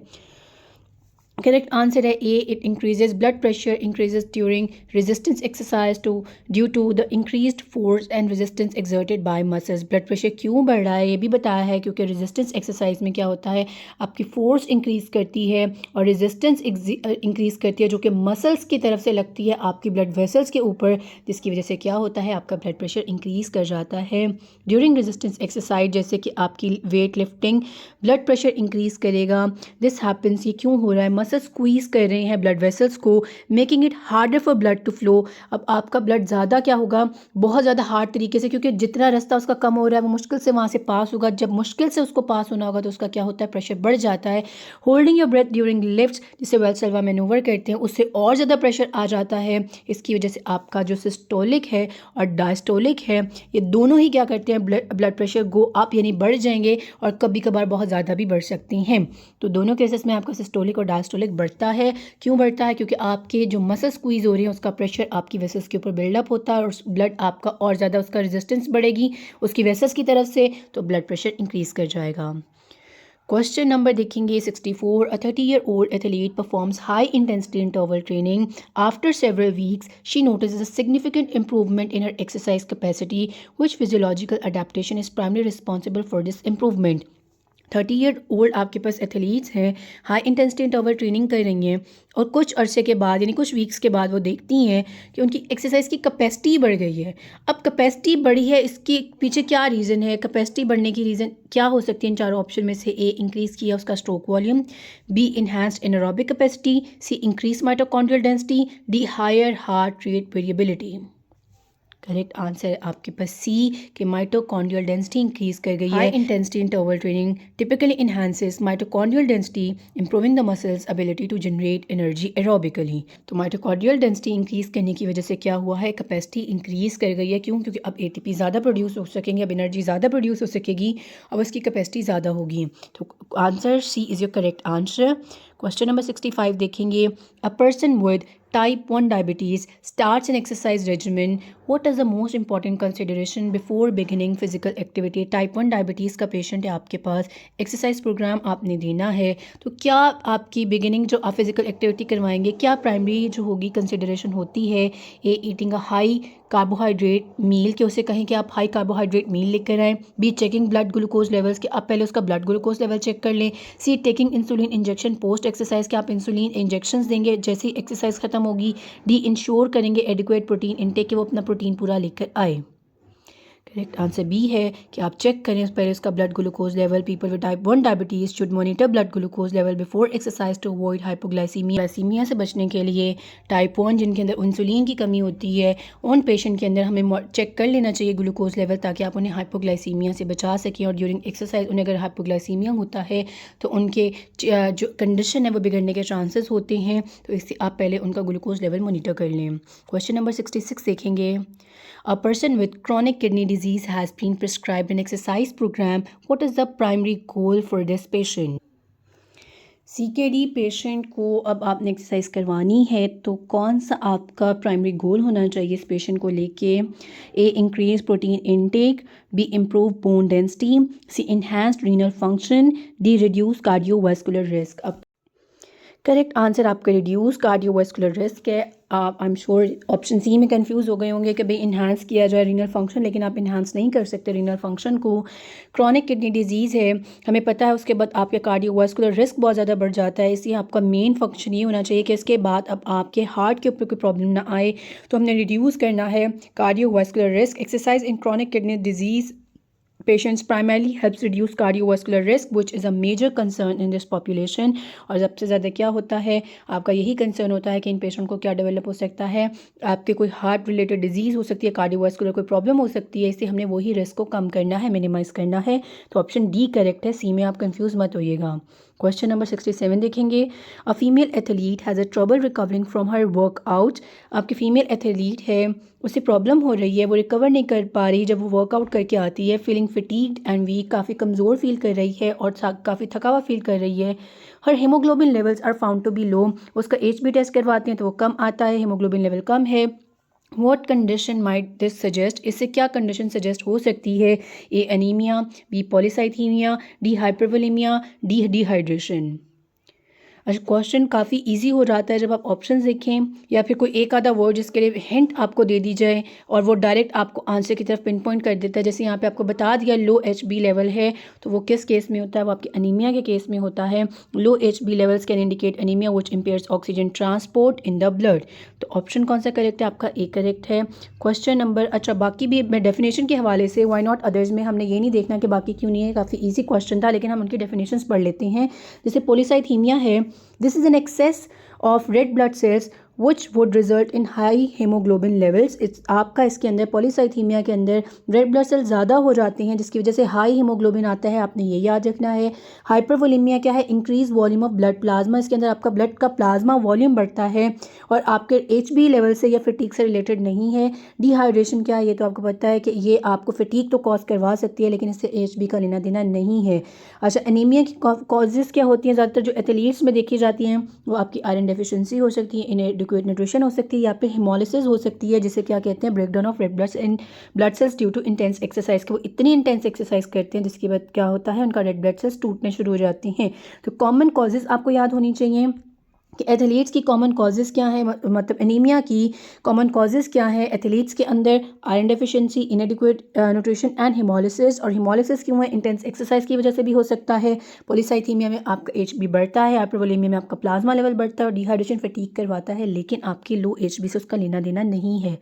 करेक्ट आंसर है A, it increases blood pressure increases during resistance exercise to due to the increased force and resistance exerted by muscles. Blood pressure क्यों बढ़ रहा है ये भी बताया है, क्योंकि रेजिस्टेंस एक्सरसाइज में क्या होता है, आपकी फोर्स इंक्रीज करती है और रेजिस्टेंस इंक्रीज करती है, जो कि मसल्स की तरफ से लगती है आपकी ब्लड वेसल्स के ऊपर, जिसकी वजह से क्या होता है, आपका ब्लड प्रेशर इंक्रीज कर जाता है ड्यूरिंग रेजिस्टेंस एक्सरसाइज। जैसे कि आपकी weight lifting blood pressure increase करेगा। दिस हैपन्स, ये क्यों हो रहा है, मसल स्क्वीज कर रहे हैं ब्लड वेसल्स को, making it harder for blood to flow. अब आपका ब्लड ज़्यादा क्या होगा, बहुत ज़्यादा हार्ड तरीके से, क्योंकि जितना रास्ता उसका कम हो रहा है वो मुश्किल से वहाँ से पास होगा। जब मुश्किल से उसको पास होना होगा तो उसका क्या होता है, प्रेशर बढ़ जाता है। Holding your breath during lifts, जिसे वेल्सल्वा मैनूवर कहते हैं, उससे और ज़्यादा प्रेशर आ जाता है। इसकी वजह से आपका जो सिस्टोलिक है और डायस्टोलिक है, ये दोनों ही क्या करते हैं, ब्लड प्रेशर गो अप यानी बढ़ जाएंगे, और कभी कभार बहुत ज़्यादा भी बढ़ सकती हैं। तो दोनों केसेस में आपका सिस्टोलिक और डायस्टोलिक बढ़ता है। क्यों बढ़ता है, क्योंकि आपके जो मसल स्क्वीज हो रही है उसका प्रेशर आपकी वेसल्स के ऊपर बिल्डअप होता है और ब्लड आपका और ज़्यादा उसका रेजिस्टेंस बढ़ेगी उसकी वेसल्स की तरफ से, तो ब्लड प्रेशर इंक्रीज कर जाएगा। क्वेश्चन नंबर देखेंगे 64। अ 30-year-old athlete performs high intensity interval training. After several weeks, she notices a significant improvement in her exercise capacity. Which physiological adaptation is primarily responsible for this improvement? 30-year-old आपके पास athletes हैं, high intensity interval training कर रही हैं, और कुछ अरसे के बाद यानी कुछ वीक्स के बाद वो देखती हैं कि उनकी एक्सरसाइज की कैपेसिटी बढ़ गई है। अब कैपेसिटी बढ़ी है, इसके पीछे क्या रीज़न है, कैपेसिटी बढ़ने की रीज़न क्या हो सकती है इन चारों ऑप्शन में से? ए, इंक्रीज़ किया उसका stroke volume, B, enhanced anaerobic capacity, C, increase mitochondrial density, D, higher heart rate variability. Correct answer है आपके पास सी, कि माइटोकॉन्ड्रियल डेंसिटी इंक्रीज कर गई है। High intensity interval training typically enhances mitochondrial density, improving the muscles ability to generate energy aerobically. तो mitochondrial density increase करने की वजह से क्या हुआ है, कैपेसिटी इंक्रीज कर गई है। क्यों? क्योंकि अब एटीपी ज़्यादा प्रोड्यूस हो सकेंगे, अब एनर्जी ज़्यादा प्रोड्यूस हो सकेगी, अब उसकी कैपेसिटी ज़्यादा होगी। तो answer C is your correct answer. Question number 65 देखेंगे। A person with type 1 diabetes starts an exercise regimen. What is the most important consideration before beginning physical activity? type 1 diabetes का patient है आपके पास, exercise programme आपने देना है, तो क्या आपकी बिगिनिंग जो आप फिजिकल एक्टिविटी करवाएंगे, क्या प्राइमरी जो होगी कंसिडरेशन होती है? ए, ईटिंग अ हाई कार्बोहाइड्रेट मील, कि उसे कहें कि आप हाई कार्बोहाइड्रेट मील लेकर आएँ। B, checking blood glucose levels, कि आप पहले उसका ब्लड ग्लूकोज लेवल चेक कर लें। C, taking insulin injection post exercise, कि आप इंसुलिन इंजेक्शंस देंगे जैसे ही एक्सरसाइज खत्म होगी। डी, इंश्योर करेंगे एडिक्वेट प्रोटीन इनटेक, कि वो अपना प्रोटीन पूरा लेकर आए। करेक्ट आंसर बी है कि आप चेक करें पहले उसका blood glucose level. People with type 1 diabetes should monitor blood glucose level before exercise to avoid hypoglycaemia. Glycaemia से बचने के लिए टाइप 1 जिनके अंदर इंसुलिन की कमी होती है, उन पेशेंट के अंदर हमें चेक कर लेना चाहिए ग्लूकोज लेवल, ताकि आप उन्हें हाइपोग्लाइसीमिया से बचा सकें। और ड्यूरिंग एक्सरसाइज उन्हें अगर हाइपोग्लाइसीमिया होता है तो उनके जो कंडीशन है वो बिगड़ने के चांसेस होते हैं, तो इससे आप पहले उनका ग्लूकोज लेवल मॉनिटर कर लें। क्वेश्चन नंबर 66 देखेंगे। A person with chronic kidney disease has been prescribed an exercise program. What is the primary goal for this patient? CKD patient को अब आपने एक्सरसाइज करवानी है, तो कौन सा आपका प्राइमरी गोल होना चाहिए इस पेशेंट को लेके? A, increase protein intake, B, improve bone density, C, enhanced renal function, D, reduce cardiovascular risk. अब करेक्ट आंसर आपका रिड्यूस कार्डियोवास्कुलर रिस्क है। आप I am sure option C में कंफ्यूज हो गए होंगे कि भाई इन्हांस किया जाए रीनल फंक्शन, लेकिन आप इन्हांस नहीं कर सकते रीनल फंक्शन को। क्रॉनिक किडनी डिजीज़ है, हमें पता है, उसके बाद आपके कार्डियोवास्कुलर रिस्क बहुत ज़्यादा बढ़ जाता है। इसलिए आपका मेन फंक्शन ये होना चाहिए कि इसके बाद अब आपके हार्ट के ऊपर कोई प्रॉब्लम ना आए, तो हमने रिड्यूस करना है cardiovascular risk. Exercise in chronic kidney disease patients primarily helps reduce cardiovascular risk which is a major concern in this population। और सबसे ज़्यादा क्या होता है, आपका यही कंसर्न होता है कि इन पेशेंट को क्या डेवलप हो सकता है, आपके कोई हार्ट रिलेटेड डिजीज़ हो सकती है, कार्डियोवास्कुलर कोई प्रॉब्लम हो सकती है, इससे हमने वही रिस्क को कम करना है, मिनिमाइज़ करना है। तो ऑप्शन डी करेक्ट है, सी में आप कंफ्यूज मत होइएगा। क्वेश्चन नंबर 67 देखेंगे। A female athlete has a trouble recovering from her workout. आपकी फ़ीमेल एथलीट है, उसे प्रॉब्लम हो रही है, वो रिकवर नहीं कर पा रही जब वो वर्कआउट करके आती है। फीलिंग फटीग्ड एंड वीक, काफ़ी कमज़ोर फील कर रही है और काफ़ी थका हुआ फील कर रही है। Her haemoglobin levels are found to be low, उसका HB टेस्ट करवाते हैं तो वो कम आता है, हीमोग्लोबिन लेवल कम है। What condition might this suggest, इससे क्या कंडीशन सजेस्ट हो सकती है? A, anaemia, B, polycythaemia, D, hypervolaemia, D, dehydration. Question काफ़ी इजी हो जाता है जब आप ऑप्शंस देखें या फिर कोई एक आधा वर्ड जिसके लिए हिंट आपको दे दी जाए और वो डायरेक्ट आपको आंसर की तरफ पिन पॉइंट कर देता है। जैसे यहाँ पे आपको बता दिया लो HB लेवल है, तो वो किस केस में होता है, वो आपके अनीमिया के केस में होता है। लो HB levels can indicate anaemia which impairs oxygen transport in the blood. तो ऑप्शन कौन सा करेक्ट है आपका? ए करेक्ट है। क्वेश्चन नंबर, अच्छा बाकी भी मैं डेफिनेशन के हवाले से वाई नॉट अदर्स में हमने ये नहीं देखना कि बाकी क्यों नहीं है, काफ़ी ईजी क्वेश्चन था, लेकिन हम उनकी डेफिनेशंस पढ़ लेते हैं। जैसे पॉलीसाइथीमिया है, this is an excess of red blood cells which would result in high haemoglobin levels. It's आपका इसके अंदर पॉलीसाइथीमिया के अंदर रेड ब्लड सेल्स ज़्यादा हो जाते हैं जिसकी वजह से हाई हेमोग्लोबिन आता है, आपने ये याद रखना है। हाइपरवोलेमिया क्या है? Increase volume of blood plasma, इसके अंदर आपका ब्लड का प्लाज्मा वॉल्यूम बढ़ता है और आपके HB लेवल से या फटीक से रिलेटेड नहीं है। डिहाइड्रेशन क्या है? ये तो आपको पता है कि ये आपको फटीक तो कॉज करवा सकती है लेकिन इससे HB का लेना देना नहीं है। अच्छा, एनीमिया की कॉजेज़ क्या होती हैं? ज़्यादातर जो एथलीट्स में देखी जाती हैं वो आपकी आयरन डेफिशिएंसी हो सकती है, इनएडिक्वेट न्यूट्रिशन हो सकती है, या फिर हेमोलिसिस हो सकती है, जिसे क्या कहते हैं? Breakdown of red blood cells due to intense exercise. के वो इतनी इंटेंस एक्सरसाइज करते हैं जिसके बाद क्या होता है? उनका रेड ब्लड सेल्स टूटने शुरू हो जाती हैं। तो कॉमन कॉजेज़ आपको याद होनी चाहिए कि एथलीट्स की कॉमन कॉजेज़ क्या है, मतलब एनीमिया की कॉमन कॉजेज़ क्या है एथलीट्स के अंदर? Iron deficiency, इनएडिक्वेट nutrition and haemolysis. और हेमोलिसिस क्यों है? इंटेंस एक्सरसाइज की वजह से भी हो सकता है। पॉलीसाइथीमिया में आपका HB बढ़ता है, हाइपरवोलेमिया में आपका प्लाज्मा लेवल बढ़ता है और डिहाइड्रेशन फटीग करवाता है, लेकिन आपकी लो HB से उसका लेना देना नहीं है।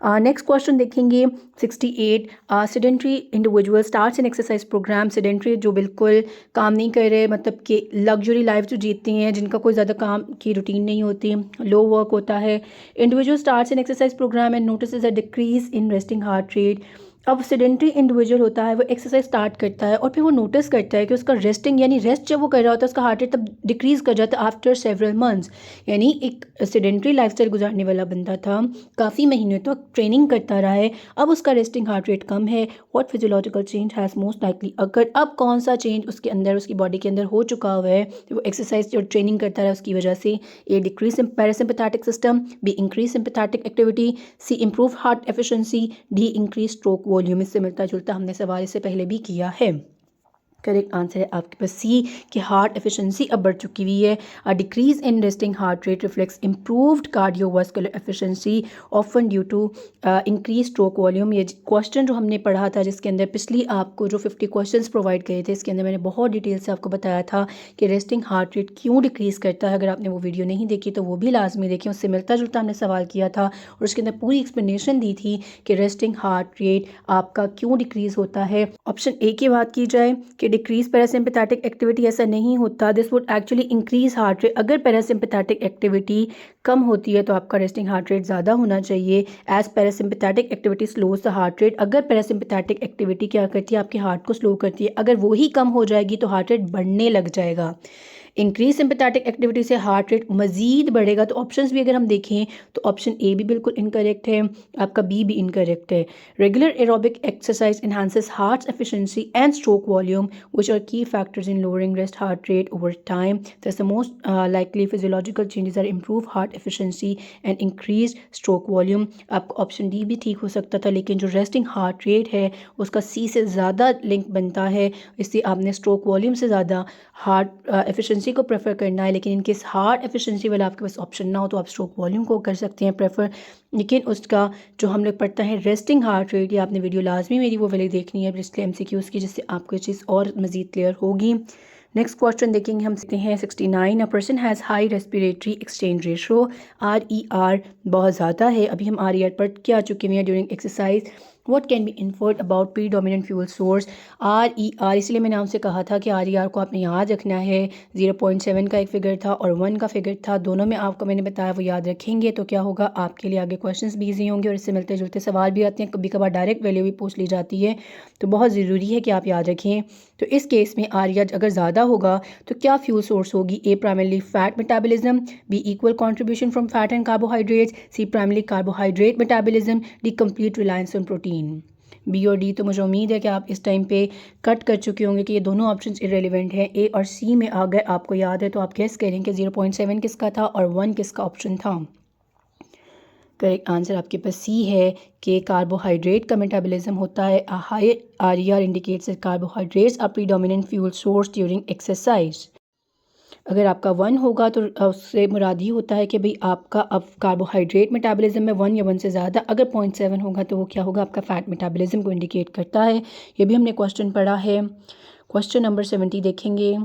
नेक्स्ट क्वेश्चन देखेंगे 68। Sedentary individual starts an exercise programme. Sedentary जो बिल्कुल काम नहीं कर रहे, मतलब कि लग्जरी लाइफ जो जीते हैं, जिनका कोई ज़्यादा काम की रूटीन नहीं होती, लो वर्क होता है। Individual starts an exercise programme and notices a decrease in resting heart rate. अब सेडेंट्री इंडिविजुअल होता है, वो एक्सरसाइज स्टार्ट करता है और फिर वो नोटिस करता है कि उसका रेस्टिंग यानी रेस्ट जब वो कर रहा होता है उसका हार्ट रेट तब डिक्रीज़ कर जाता है आफ्टर सेवरल मंथ्स। यानी एक सेडेंट्री लाइफस्टाइल गुजारने वाला बंदा था, काफ़ी महीनों तक ट्रेनिंग करता रहा है, अब उसका रेस्टिंग हार्ट रेट कम है। What physiological change has most likely अगर, अब कौन सा चेंज उसके अंदर, उसकी बॉडी के अंदर हो चुका हुआ है? वो एक्सरसाइज और ट्रेनिंग करता रहा उसकी वजह से। A decrease parasympathetic system, B increase sympathetic activity, C improve heart efficiency, D increase stroke volume. इससे मिलता जुलता हमने सवाल इससे पहले भी किया है। करेक्ट आंसर है आपके पास सी कि हार्ट एफिशिएंसी अब बढ़ चुकी हुई है। A decrease in resting heart rate reflects improved cardiovascular efficiency often due to increase stroke volume. ये क्वेश्चन जो हमने पढ़ा था जिसके अंदर पिछली आपको जो 50 क्वेश्चंस प्रोवाइड किए थे, इसके अंदर मैंने बहुत डिटेल से आपको बताया था कि रेस्टिंग हार्ट रेट क्यों डिक्रीज़ करता है। अगर आपने वो वीडियो नहीं देखी तो वो भी लाजमी देखें, उससे मिलता जुलता हमने सवाल किया था और उसके अंदर पूरी एक्सप्लेनेशन दी थी कि रेस्टिंग हार्ट रेट आपका क्यों डिक्रीज़ होता है। ऑप्शन ए की बात की जाए कि डिक्रीज पैरासिम्पैथेटिक एक्टिविटी, ऐसा नहीं होता, this would actually increase heart rate. अगर पैरासिम्पैथेटिक एक्टिविटी कम होती है तो आपका रेस्टिंग हार्ट रेट ज़्यादा होना चाहिए। As parasympathetic activity slows the heart rate, अगर पैरासिम्पैथेटिक एक्टिविटी क्या करती है? आपके हार्ट को स्लो करती है, अगर वो ही कम हो जाएगी तो हार्ट रेट बढ़ने लग जाएगा। इंक्रीज सिंपैथेटिक एक्टिविटी से हार्ट रेट मजीद बढ़ेगा। तो ऑप्शंस भी अगर हम देखें तो ऑप्शन ए भी बिल्कुल इनकरेक्ट है, आपका बी भी इनकरेक्ट है। Regular aerobic exercise enhances heart efficiency and stroke volume, which are key factors in lowering rest heart rate over time. Thus, the most likely physiological changes are improved heart efficiency and increased stroke volume. आपका option D भी ठीक हो सकता था, लेकिन जो resting heart rate है उसका सी से ज़्यादा लिंक बनता है, इसलिए आपने स्ट्रोक वॉल्यूम से ज़्यादा हार्ट एफिशिएंसी को प्रेफर करना है। लेकिन इनकेस हार्ट एफिशिएंसी वाला आपके पास ऑप्शन ना हो तो आप स्ट्रोक वॉल्यूम को कर सकते हैं प्रेफर। लेकिन उसका जो हम लोग पढ़ता है रेस्टिंग हार्ट रेट, ये आपने वीडियो लाजमी मेरी वो वाली देखनी है पिछले MCQs की, जिससे आपको ये चीज़ और मज़ीद क्लियर होगी। नेक्स्ट क्वेश्चन देखेंगे हम, सकते हैं 69। A person has high respiratory exchange ratio, RER बहुत ज़्यादा है, अभी हम RER पढ़ के आ चुके हैं during exercise. What can be inferred about predominant fuel source? RER, इसलिए मैंने आपसे कहा था कि RER को आपने याद रखना है। 0.7 का एक फिगर था और 1 का फिगर था, दोनों में आपको मैंने बताया वो याद रखेंगे तो क्या होगा, आपके लिए आगे क्वेश्चंस भी ईजी होंगे और इससे मिलते जुलते सवाल भी आते हैं, कभी कभार डायरेक्ट वैल्यू भी पूछ ली जाती है, तो बहुत ज़रूरी है कि आप याद रखें। तो इस केस में RER अगर ज़्यादा होगा तो क्या फ्यूल सोर्स होगी? A primarily fat metabolism, B equal contribution from fat and carbohydrates, C primarily carbohydrate metabolism, D complete reliance on protein. B और डी तो मुझे उम्मीद है कि आप इस टाइम पे कट कर चुके होंगे कि ये दोनों ऑप्शंस इरेलीवेंट हैं। ए और सी में अगर आपको याद है तो आप गेस करें कि 0.7 किसका था और 1 किसका ऑप्शन था। करेक्ट आंसर आपके पास सी है कि कार्बोहाइड्रेट का मेटाबॉलिज्म होता है। High RER indicates that carbohydrates are predominant fuel source during exercise. अगर आपका 1 होगा तो उससे मुराद ये होता है कि भाई आपका अब कार्बोहाइड्रेट मेटाबॉलिज्म में 1 या 1 से ज़्यादा, अगर 0.7 होगा तो वो क्या होगा, आपका फ़ैट मेटाबॉलिज्म को इंडिकेट करता है। ये भी हमने क्वेश्चन पढ़ा है। क्वेश्चन नंबर 70 देखेंगे।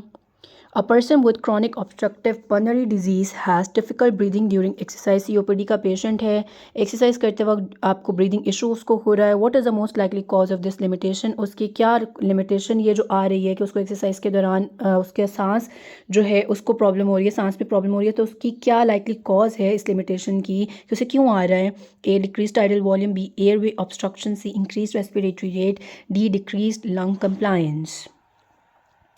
A person with chronic obstructive pulmonary disease has difficult breathing during exercise. COPD का पेशेंट है, एक्सरसाइज करते वक्त आपको ब्रीदिंग इशू उसको हो रहा है। What is the most likely cause of this limitation? उसकी क्या लिमिटेशन ये जो आ रही है कि उसको एक्सरसाइज के दौरान उसके सांस जो है उसको प्रॉब्लम हो रही है, सांस में प्रॉब्लम हो रही है, तो उसकी क्या लाइकली कॉज है इस लिमिटेशन की कि उसे क्यों आ रहा है? A, decrease tidal volume, B, airway obstruction, C, increase respiratory rate, D, decrease lung compliance.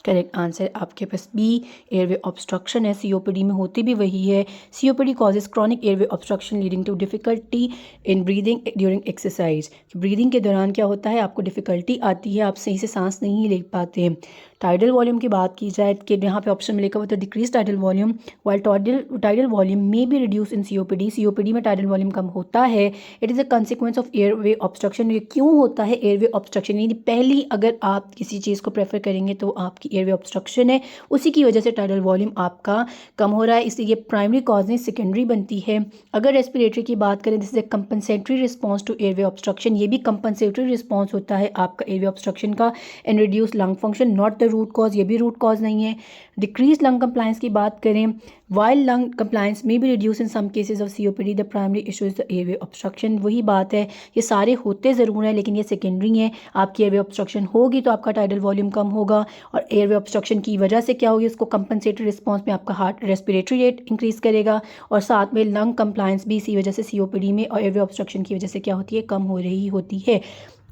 Correct answer आपके पास बी, एयरवे ऑब्स्ट्रक्शन है। सीओपीडी में होती भी वही है। COPD causes chronic airway obstruction leading to difficulty in breathing during exercise. Breathing के दौरान क्या होता है, आपको डिफिकल्टी आती है, आप सही से सांस नहीं ले पाते। टाइडल वॉल्यूम की बात की जाए कि यहाँ पे ऑप्शन में लिखा हुआ था decrease tidal volume, while tidal volume may be reduce in COPD. COPD में टाइडल वॉल्यूम कम होता है। It is a consequence of airway obstruction. ये क्यों होता है एयरवे ऑब्स्ट्रक्शन? यानी पहली अगर आप किसी चीज़ को प्रेफर करेंगे तो आपकी एयरवे ऑब्स्ट्रक्शन है, उसी की वजह से टाइडल वॉल्यूम आपका कम हो रहा है, इसलिए ये प्राइमरी कॉज नहीं सेकेंडरी बनती है। अगर रेस्पिरेटरी की बात करें, this is a compensatory response to airway obstruction. ये भी कंपनसेटरी रिस्पॉन्स होता है आपका एयरवे ऑब्स्ट्रक्शन का। And reduce lung function, not the root cause, ये भी रूट कॉज नहीं है। डिक्रीज लंग कंप्लायंस की बात करें, वाइल लंग कंप्लायंस में भी reduce in some cases of COPD, the primary issue is the airway obstruction. वही बात है, ये सारे होते ज़रूर हैं लेकिन ये सेकेंडरी हैं। आपकी एयरवे ऑब्स्ट्रक्शन होगी तो आपका टाइडल वॉल्यूम कम होगा, और एयरवे ऑब्स्ट्रक्शन की वजह से क्या होगी, उसको कंपनसेटरी रिस्पॉन्स में आपका हार्ट रेस्पिरेटरी रेट इंक्रीज करेगा, और साथ में लंग कंप्लायंस भी इसी वजह से सीओपीडी में और एयरवे ऑब्स्ट्रक्शन की वजह से क्या होती है, कम हो रही होती है।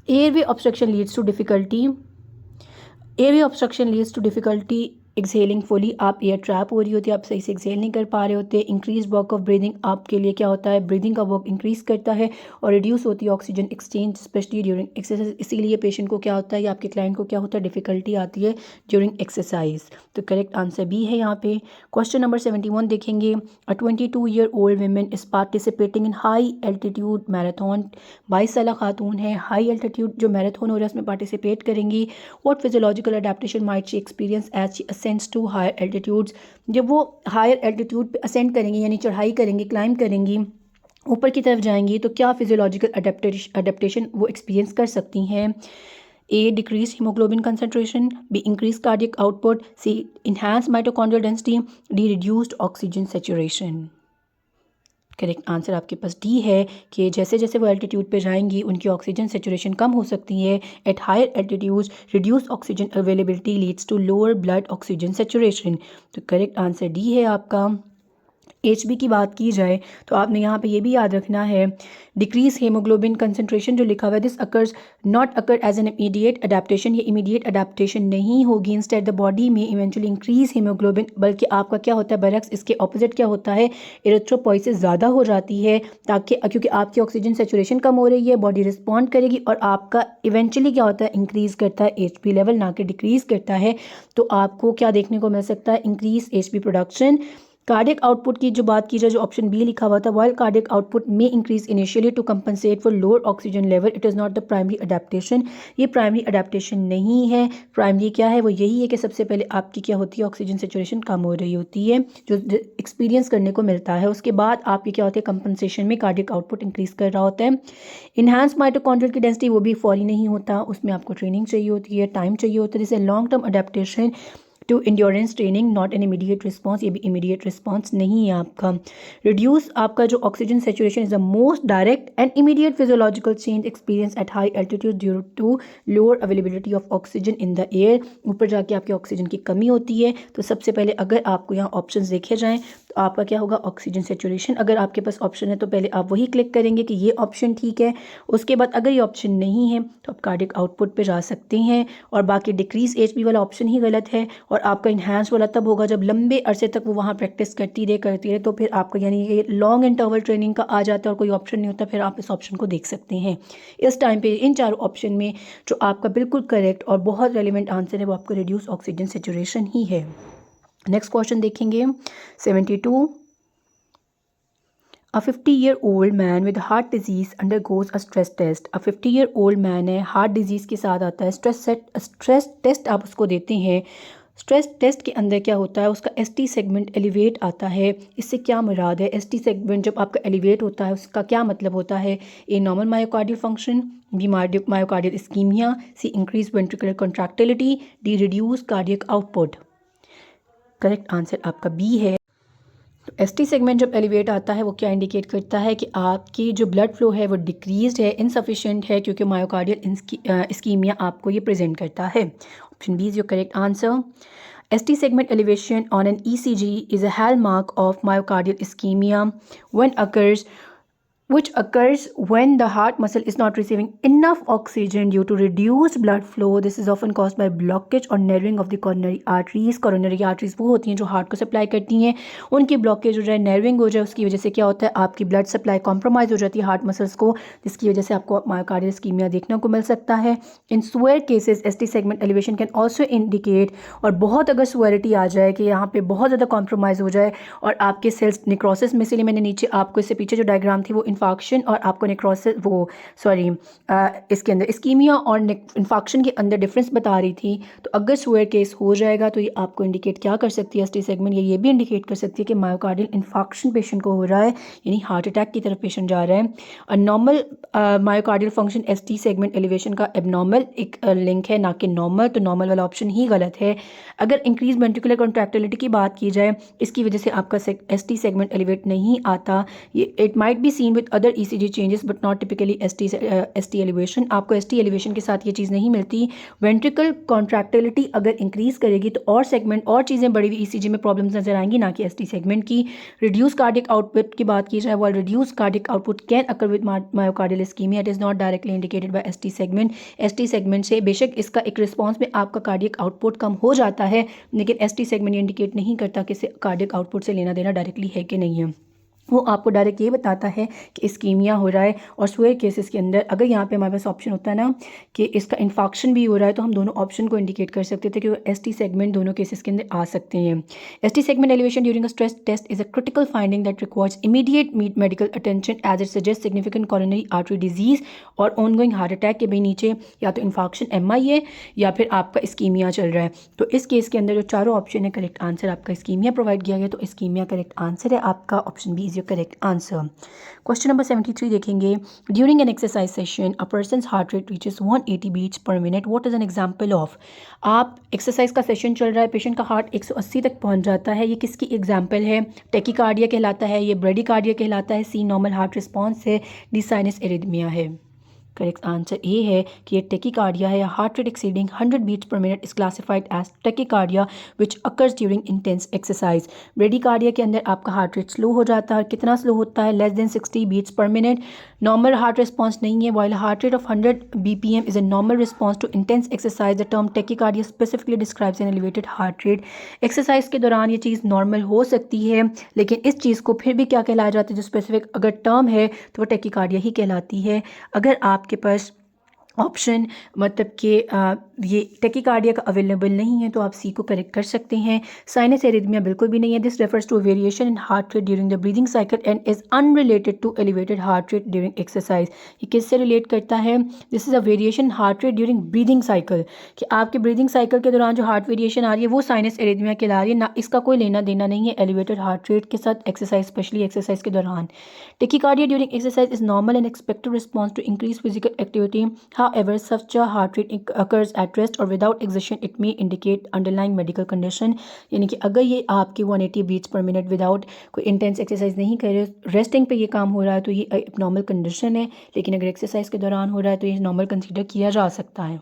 Airway obstruction leads to difficulty, airway obstruction leads to difficulty exhaling fully. आप एयर ट्रैप हो रही होती है, आप सही से एक्सहेल नहीं कर पा रहे होते। इंक्रीज वर्क ऑफ ब्रीदिंग, आपके लिए क्या होता है, ब्रीदिंग का वर्क इंक्रीज करता है, और रिड्यूस होती है oxygen exchange specially during exercise. इसीलिए पेशेंट को क्या होता है, या आपके क्लाइंट को क्या होता है, डिफिकल्टी आती है ड्यूरिंग एक्सरसाइज। तो करेक्ट आंसर बी है यहाँ पे। क्वेश्चन नंबर 71 देखेंगे। अ 22-year old woman is participating in high altitude marathon. 22 साल खातून है, हाई एल्टीट्यूड जो मैराथन हो रहा है उसमें पार्टिसिपेट करेंगी। What physiological adaptation might she experience as she ascends to higher altitudes. जब वो हायर एल्टीट्यूड पे असेंड करेंगी यानी चढ़ाई करेंगी, क्लाइंब करेंगी, ऊपर की तरफ जाएंगी, तो क्या फिजियोलॉजिकल अडेप्टेशन वो एक्सपीरियंस कर सकती हैं? A, decrease haemoglobin concentration, B, increase cardiac output, C, enhance mitochondrial density, D, reduced oxygen saturation. Correct answer आपके पास डी है कि जैसे जैसे वो एल्टीट्यूड पे जाएंगी उनकी ऑक्सीजन सेचुरेशन कम हो सकती है। At higher altitudes reduce oxygen availability leads to lower blood oxygen saturation. तो करेक्ट आंसर डी है आपका। HB की बात की जाए तो आपने यहाँ पे ये भी याद रखना है, डिक्रीज हेमोग्लोबिन कंसनट्रेशन जो लिखा हुआ है, this occurs not occur as an immediate adaptation. ये इमीडिएट अडेप्टेशन नहीं होगी। इंस्टेड द बॉडी में इवेंचुअली इंक्रीज हीमोग्लोबिन, बल्कि आपका क्या होता है बरक्स, इसके ऑपोजिट क्या होता है, एरिथ्रोपोइसिस ज़्यादा हो जाती है, ताकि क्योंकि आपकी ऑक्सीजन सेचुरेशन कम हो रही है, बॉडी रिस्पॉन्ड करेगी और आपका इवेंचुअली क्या होता है, इंक्रीज़ करता है HB लेवल, ना कि डिक्रीज़ करता है। तो आपको क्या देखने को मिल सकता है, increase HB production. Cardiac output की जो बात की जाए, जो ऑप्शन बी लिखा हुआ था, वाइल कार्डियक आउटपुट में increase initially to compensate for lower oxygen level, it is not the primary adaptation. ये प्राइमरी अडेप्टेशन नहीं है। प्राइमरी क्या है, वो यही है कि सबसे पहले आपकी क्या होती है, ऑक्सीजन सेचुरेशन कम हो रही होती है, जो एक्सपीरियंस करने को मिलता है। उसके बाद आपकी क्या होती है, कंपनसेशन में कार्डियक आउटपुट इंक्रीज कर रहा होता है। इन्हांस माइटोकॉन्ड्रियल की डेंसिटी, वो भी फौरी नहीं होता, उसमें आपको ट्रेनिंग चाहिए होती है, टाइम चाहिए होता है। जैसे long term adaptation to endurance training, not an immediate response, ये भी इमीडिएट रिस्पॉन्स नहीं है आपका। रिड्यूस आपका जो oxygen saturation is the most direct and immediate physiological change experience at high altitude due to lower availability of oxygen in the air. ऊपर जाके आपकी ऑक्सीजन की कमी होती है। तो सबसे पहले अगर आपको यहाँ ऑप्शन देखे जाएँ तो आपका क्या होगा, ऑक्सीजन सेचुरेशन। अगर आपके पास ऑप्शन है तो पहले आप वही क्लिक करेंगे कि ये ऑप्शन ठीक है। उसके बाद अगर ये ऑप्शन नहीं है तो आप कार्डियक आउटपुट पे जा सकते हैं, और बाकी डिक्रीज HB वाला ऑप्शन ही गलत है। और आपका इन्हांस वाला तब होगा जब लंबे अरसे तक वो वहाँ प्रैक्टिस करती रहे, तो फिर आपका यानी ये लॉन्ग इंटरवल ट्रेनिंग का आ जाता है और कोई ऑप्शन नहीं होता, फिर आप इस ऑप्शन को देख सकते हैं। इस टाइम पे इन चारों ऑप्शन में जो आपका बिल्कुल करेक्ट और बहुत रेलिवेंट आंसर है वो आपका रिड्यूस ऑक्सीजन सेचुरेशन ही है। नेक्स्ट क्वेश्चन देखेंगे 72। A 50-year-old man with heart disease undergoes a stress test. A 50-year-old man है, हार्ट डिजीज़ के साथ आता है, स्ट्रेस टेस्ट आप उसको देते हैं। स्ट्रेस टेस्ट के अंदर क्या होता है, उसका एसटी सेगमेंट एलिवेट आता है। इससे क्या मुराद है, एसटी सेगमेंट जब आपका एलिवेट होता है उसका क्या मतलब होता है? A normal myocardial function, B myocardial ischaemia, C increase ventricular contractility, D reduce cardiac output. Correct answer आपका बी है। तो एसटी सेगमेंट जब एलिवेट आता है वो क्या इंडिकेट करता है कि आपकी जो ब्लड फ्लो है वो डिक्रीज्ड है, इनसफिशिएंट है, क्योंकि मायोकार्डियल इस्कीमिया आपको ये प्रेजेंट करता है। Option B is your correct answer. ST segment elevation on an ECG is a hallmark of myocardial ischemia which occurs when the heart muscle is not receiving enough oxygen due to reduced blood flow. This is often caused by blockage or narrowing of the coronary arteries. Coronary arteries वो होती हैं जो heart को supply करती हैं, उनकी blockage हो जाए, नर्विंग हो जाए, उसकी वजह से क्या होता है, आपकी ब्लड सप्लाई कॉम्प्रोमाइज़ हो जाती है हार्ट मसल्स को, जिसकी वजह से आपको मायोकार्डियल इस्कीमिया देखने को मिल सकता है। इन सुअर cases ST segment elevation can also indicate, और बहुत अगर सुअरिटी आ जाए कि यहाँ पे बहुत ज़्यादा कॉम्प्रोमाइज़ हो जाए और आपके सेल्स निक्रोसिस में, इसलिए मैंने नीचे आपको इससे पीछे जो डायग्राम थी वो इन्फाक्शन और आपको नेक्रोसिस इसके अंदर इस्कीमिया और इन्फाक्शन के अंदर डिफरेंस बता रही थी। तो अगर सुअर केस हो जाएगा तो ये आपको इंडिकेट क्या कर सकती है, एसटी सेगमेंट ये भी इंडिकेट कर सकती है कि मायोकार्डियल इन्फाक्शन पेशेंट को हो रहा है, यानी हार्ट अटैक की तरफ पेशेंट जा रहा है। और normal myocardial function ST segment elevation का एबनॉर्मल एक लिंक है, ना कि नॉर्मल, तो नॉर्मल वाला ऑप्शन ही गलत है। अगर इंक्रीज वेंट्रिकुलर कॉन्ट्रैक्टिलिटी की बात की जाए, इसकी वजह से आपका एसटी सेगमेंट एलिवेट नहीं आता। ये it might be seen with other ECG changes but not typically ST elevation. आपको एसटी एलिवेशन के साथ ये चीज़ नहीं मिलती। वेंट्रिकल कॉन्ट्रैक्टिलिटी अगर इंक्रीज करेगी तो और सेगमेंट और चीज़ें बड़ी हुई ईसीजी में प्रॉब्लम्स नजर आएंगी, ना कि एसटी सेगमेंट की। रिड्यूस कार्डियक आउटपुट की बात की जाए, वो reduce cardiac output can occur with myocardial ischaemia, it is not directly indicated by ST segment. ST segment से बेशक इसका एक रिस्पॉन्स में आपका कार्डियक आउटपुट कम हो जाता है, लेकिन एसटी सेगमेंट ये इंडिकेट नहीं करता कि कार्डियक आउटपुट से लेना देना डायरेक्टली है कि नहीं है। वो आपको डायरेक्ट ये बताता है कि इस्कीमिया हो रहा है। और सुअर केसेस के अंदर अगर यहाँ पे हमारे पास ऑप्शन होता है ना कि इसका इन्फाक्शन भी हो रहा है, तो हम दोनों ऑप्शन को इंडिकेट कर सकते थे कि वो एसटी सेगमेंट दोनों केसेस के अंदर आ सकते हैं। ST segment elevation during a stress test is a critical finding that requires immediate medical attention as it suggest significant coronary artery disease और ऑनगोइंग हार्ट अटैक के भी नीचे या तो इन्फाक्शन MI है या फिर आपका इस्कीमिया चल रहा है। तो इस केस के अंदर जो चारों ऑप्शन है, करेक्ट आंसर आपका इस्कीमिया प्रोवाइड किया गया, तो इस्कीमिया करेक्ट आंसर है आपका। Option B is your correct answer. Question number 73 देखेंगे। During an exercise session a person's heart rate reaches 180 beats per minute, what is an example of. आप exercise का session चल रहा है, पेशेंट का heart 180 तक पहुंच जाता है, ये किसकी एग्जांपल है? टेकिकार्डिया कहलाता है, ये ब्रेडिकार्डिया कहलाता है, सी नॉर्मल हार्ट रिस्पॉन्स है, डी साइनस एरिथमिया है। करेक्ट आंसर ए है कि ये टेकिकार्डिया है। Heart rate exceeding 100 beats per minute is classified as tachycardia which occurs during intense exercise. Bradycardia के अंदर आपका हार्ट रेट स्लो हो जाता है, कितना स्लो होता है? Less than 60 beats per minute. Normal heart response नहीं है। While heart rate of 100 BPM is a normal response to intense exercise, the term tachycardia specifically describes an elevated heart rate. Exercise के दौरान ये चीज़ normal हो सकती है, लेकिन इस चीज़ को फिर भी क्या कहलाया जाता है, जो स्पेसिफिक अगर टर्म है तो वो टेकिकार्डिया ही कहलाती है। अगर आपके पास ऑप्शन मतलब कि ये टेकिकार्डिया का अवेलेबल नहीं है तो आप सी को करेक्ट कर सकते हैं। साइनस एरिथमिया बिल्कुल भी नहीं है। This refers to variation in heart rate during the breathing cycle and is unrelated to elevated heart rate during exercise. ये किससे रिलेट करता है? This is a variation heart rate during breathing cycle, कि आपके ब्रीदिंग साइकिल के दौरान जो heart variation आ रही है वो साइनस एरिथमिया कहला रही है ना, इसका कोई लेना देना नहीं है एलिवेटेड हार्ट रेट के साथ एक्सरसाइज, स्पेशली एक्सरसाइज के दौरान। Tachycardia during exercise is normal and expected response to increase physical activity, however such a heart rate occurs at rest or without exertion, it may indicate underlying medical condition। यानी कि अगर ये आपकी 180 beats per minute without कोई intense exercise नहीं कर रहे, resting पे ये काम हो रहा है, तो ये नॉर्मल कंडीशन है। लेकिन अगर एक्सरसाइज के दौरान हो रहा है तो ये नॉर्मल कंसीडर किया जा सकता है।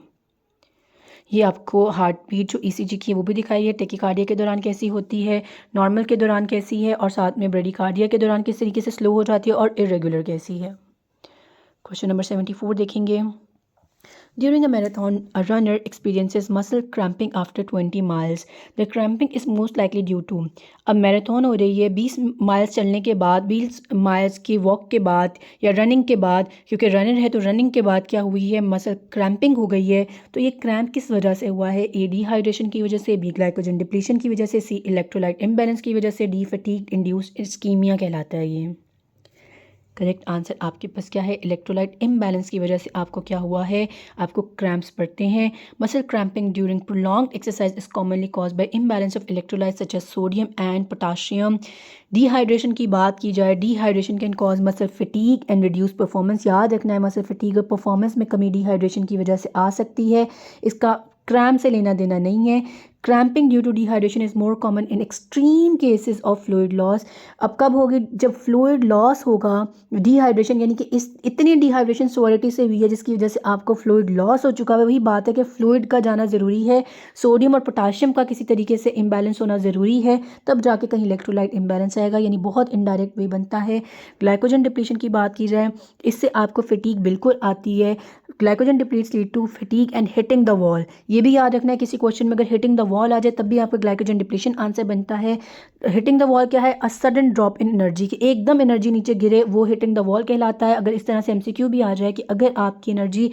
ये आपको हार्ट बीट जो ECG की है वो भी दिखाई है, टेकिकार्डिया के दौरान कैसी होती है, नॉर्मल के दौरान कैसी है, और साथ में ब्रेडिकार्डिया के दौरान किस तरीके से स्लो हो जाती है और इरेगुलर कैसी है। क्वेश्चन नंबर 74 देखेंगे। During a marathon, a runner experiences muscle cramping after 20 miles. The cramping is most likely due to। अब मैराथन हो रही है, 20 माइल्स चलने के बाद, 20 माइल्स की वॉक के बाद या रनिंग के बाद, क्योंकि रनर है तो रनिंग के बाद क्या हुई है, मसल क्रैम्पिंग हो गई है। तो ये क्रैम्प किस वजह से हुआ है? ए डिहाइड्रेशन की वजह से, बी ग्लाइकोजन डिप्लीशन की वजह से, सी इलेक्ट्रोलाइट इम्बैलेंस की वजह से, डी फटीग इंड्यूस्ड इस्कीमिया कहलाता है ये। करेक्ट आंसर आपके पास क्या है, इलेक्ट्रोलाइट इम्बैलेंस की वजह से आपको क्या हुआ है, आपको क्रैम्प्स पड़ते हैं। Muscle cramping during prolonged exercise is commonly caused by imbalance of electrolyte such as sodium and potassium. Dehydration की बात की जाए, dehydration can cause muscle fatigue and reduce performance. याद रखना है मसल फटीग और परफॉर्मेंस में कमी डिहाइड्रेशन की वजह से आ सकती है, इसका क्रैम्प से लेना देना नहीं है। Cramping due to dehydration is more common in extreme cases of fluid loss. अब कब होगी, जब फ्लूइड लॉस होगा, डिहाइड्रेशन यानी कि इस इतनी डिहाइड्रेशन सोलिटी से हुई है जिसकी वजह से आपको फ्लूइड लॉस हो चुका है। वही बात है कि फ्लूइड का जाना ज़रूरी है, सोडियम और पोटाशियम का किसी तरीके से इम्बैलेंस होना ज़रूरी है, तब जाके कहीं इलेक्ट्रोलाइट इम्बैलेंस आएगा, यानी बहुत इनडायरेक्ट वे बनता है। ग्लाइकोजन डिप्लीशन की बात की जाए, इससे आपको फटीग बिल्कुल आती है। Glycogen depletes lead to fatigue and hitting the wall. ये भी याद रखना है, किसी क्वेश्चन में अगर हिटिंग द वॉल आ जाए तब भी आपका ग्लाइकोजन डिप्लीशन आंसर बनता है। हिटिंग द वॉल क्या है, a sudden drop in energy, की एकदम एनर्जी नीचे गिरे, वो हिटिंग द वॉल कहलाता है। अगर इस तरह से एमसीक्यू भी आ जाए कि अगर आपकी एनर्जी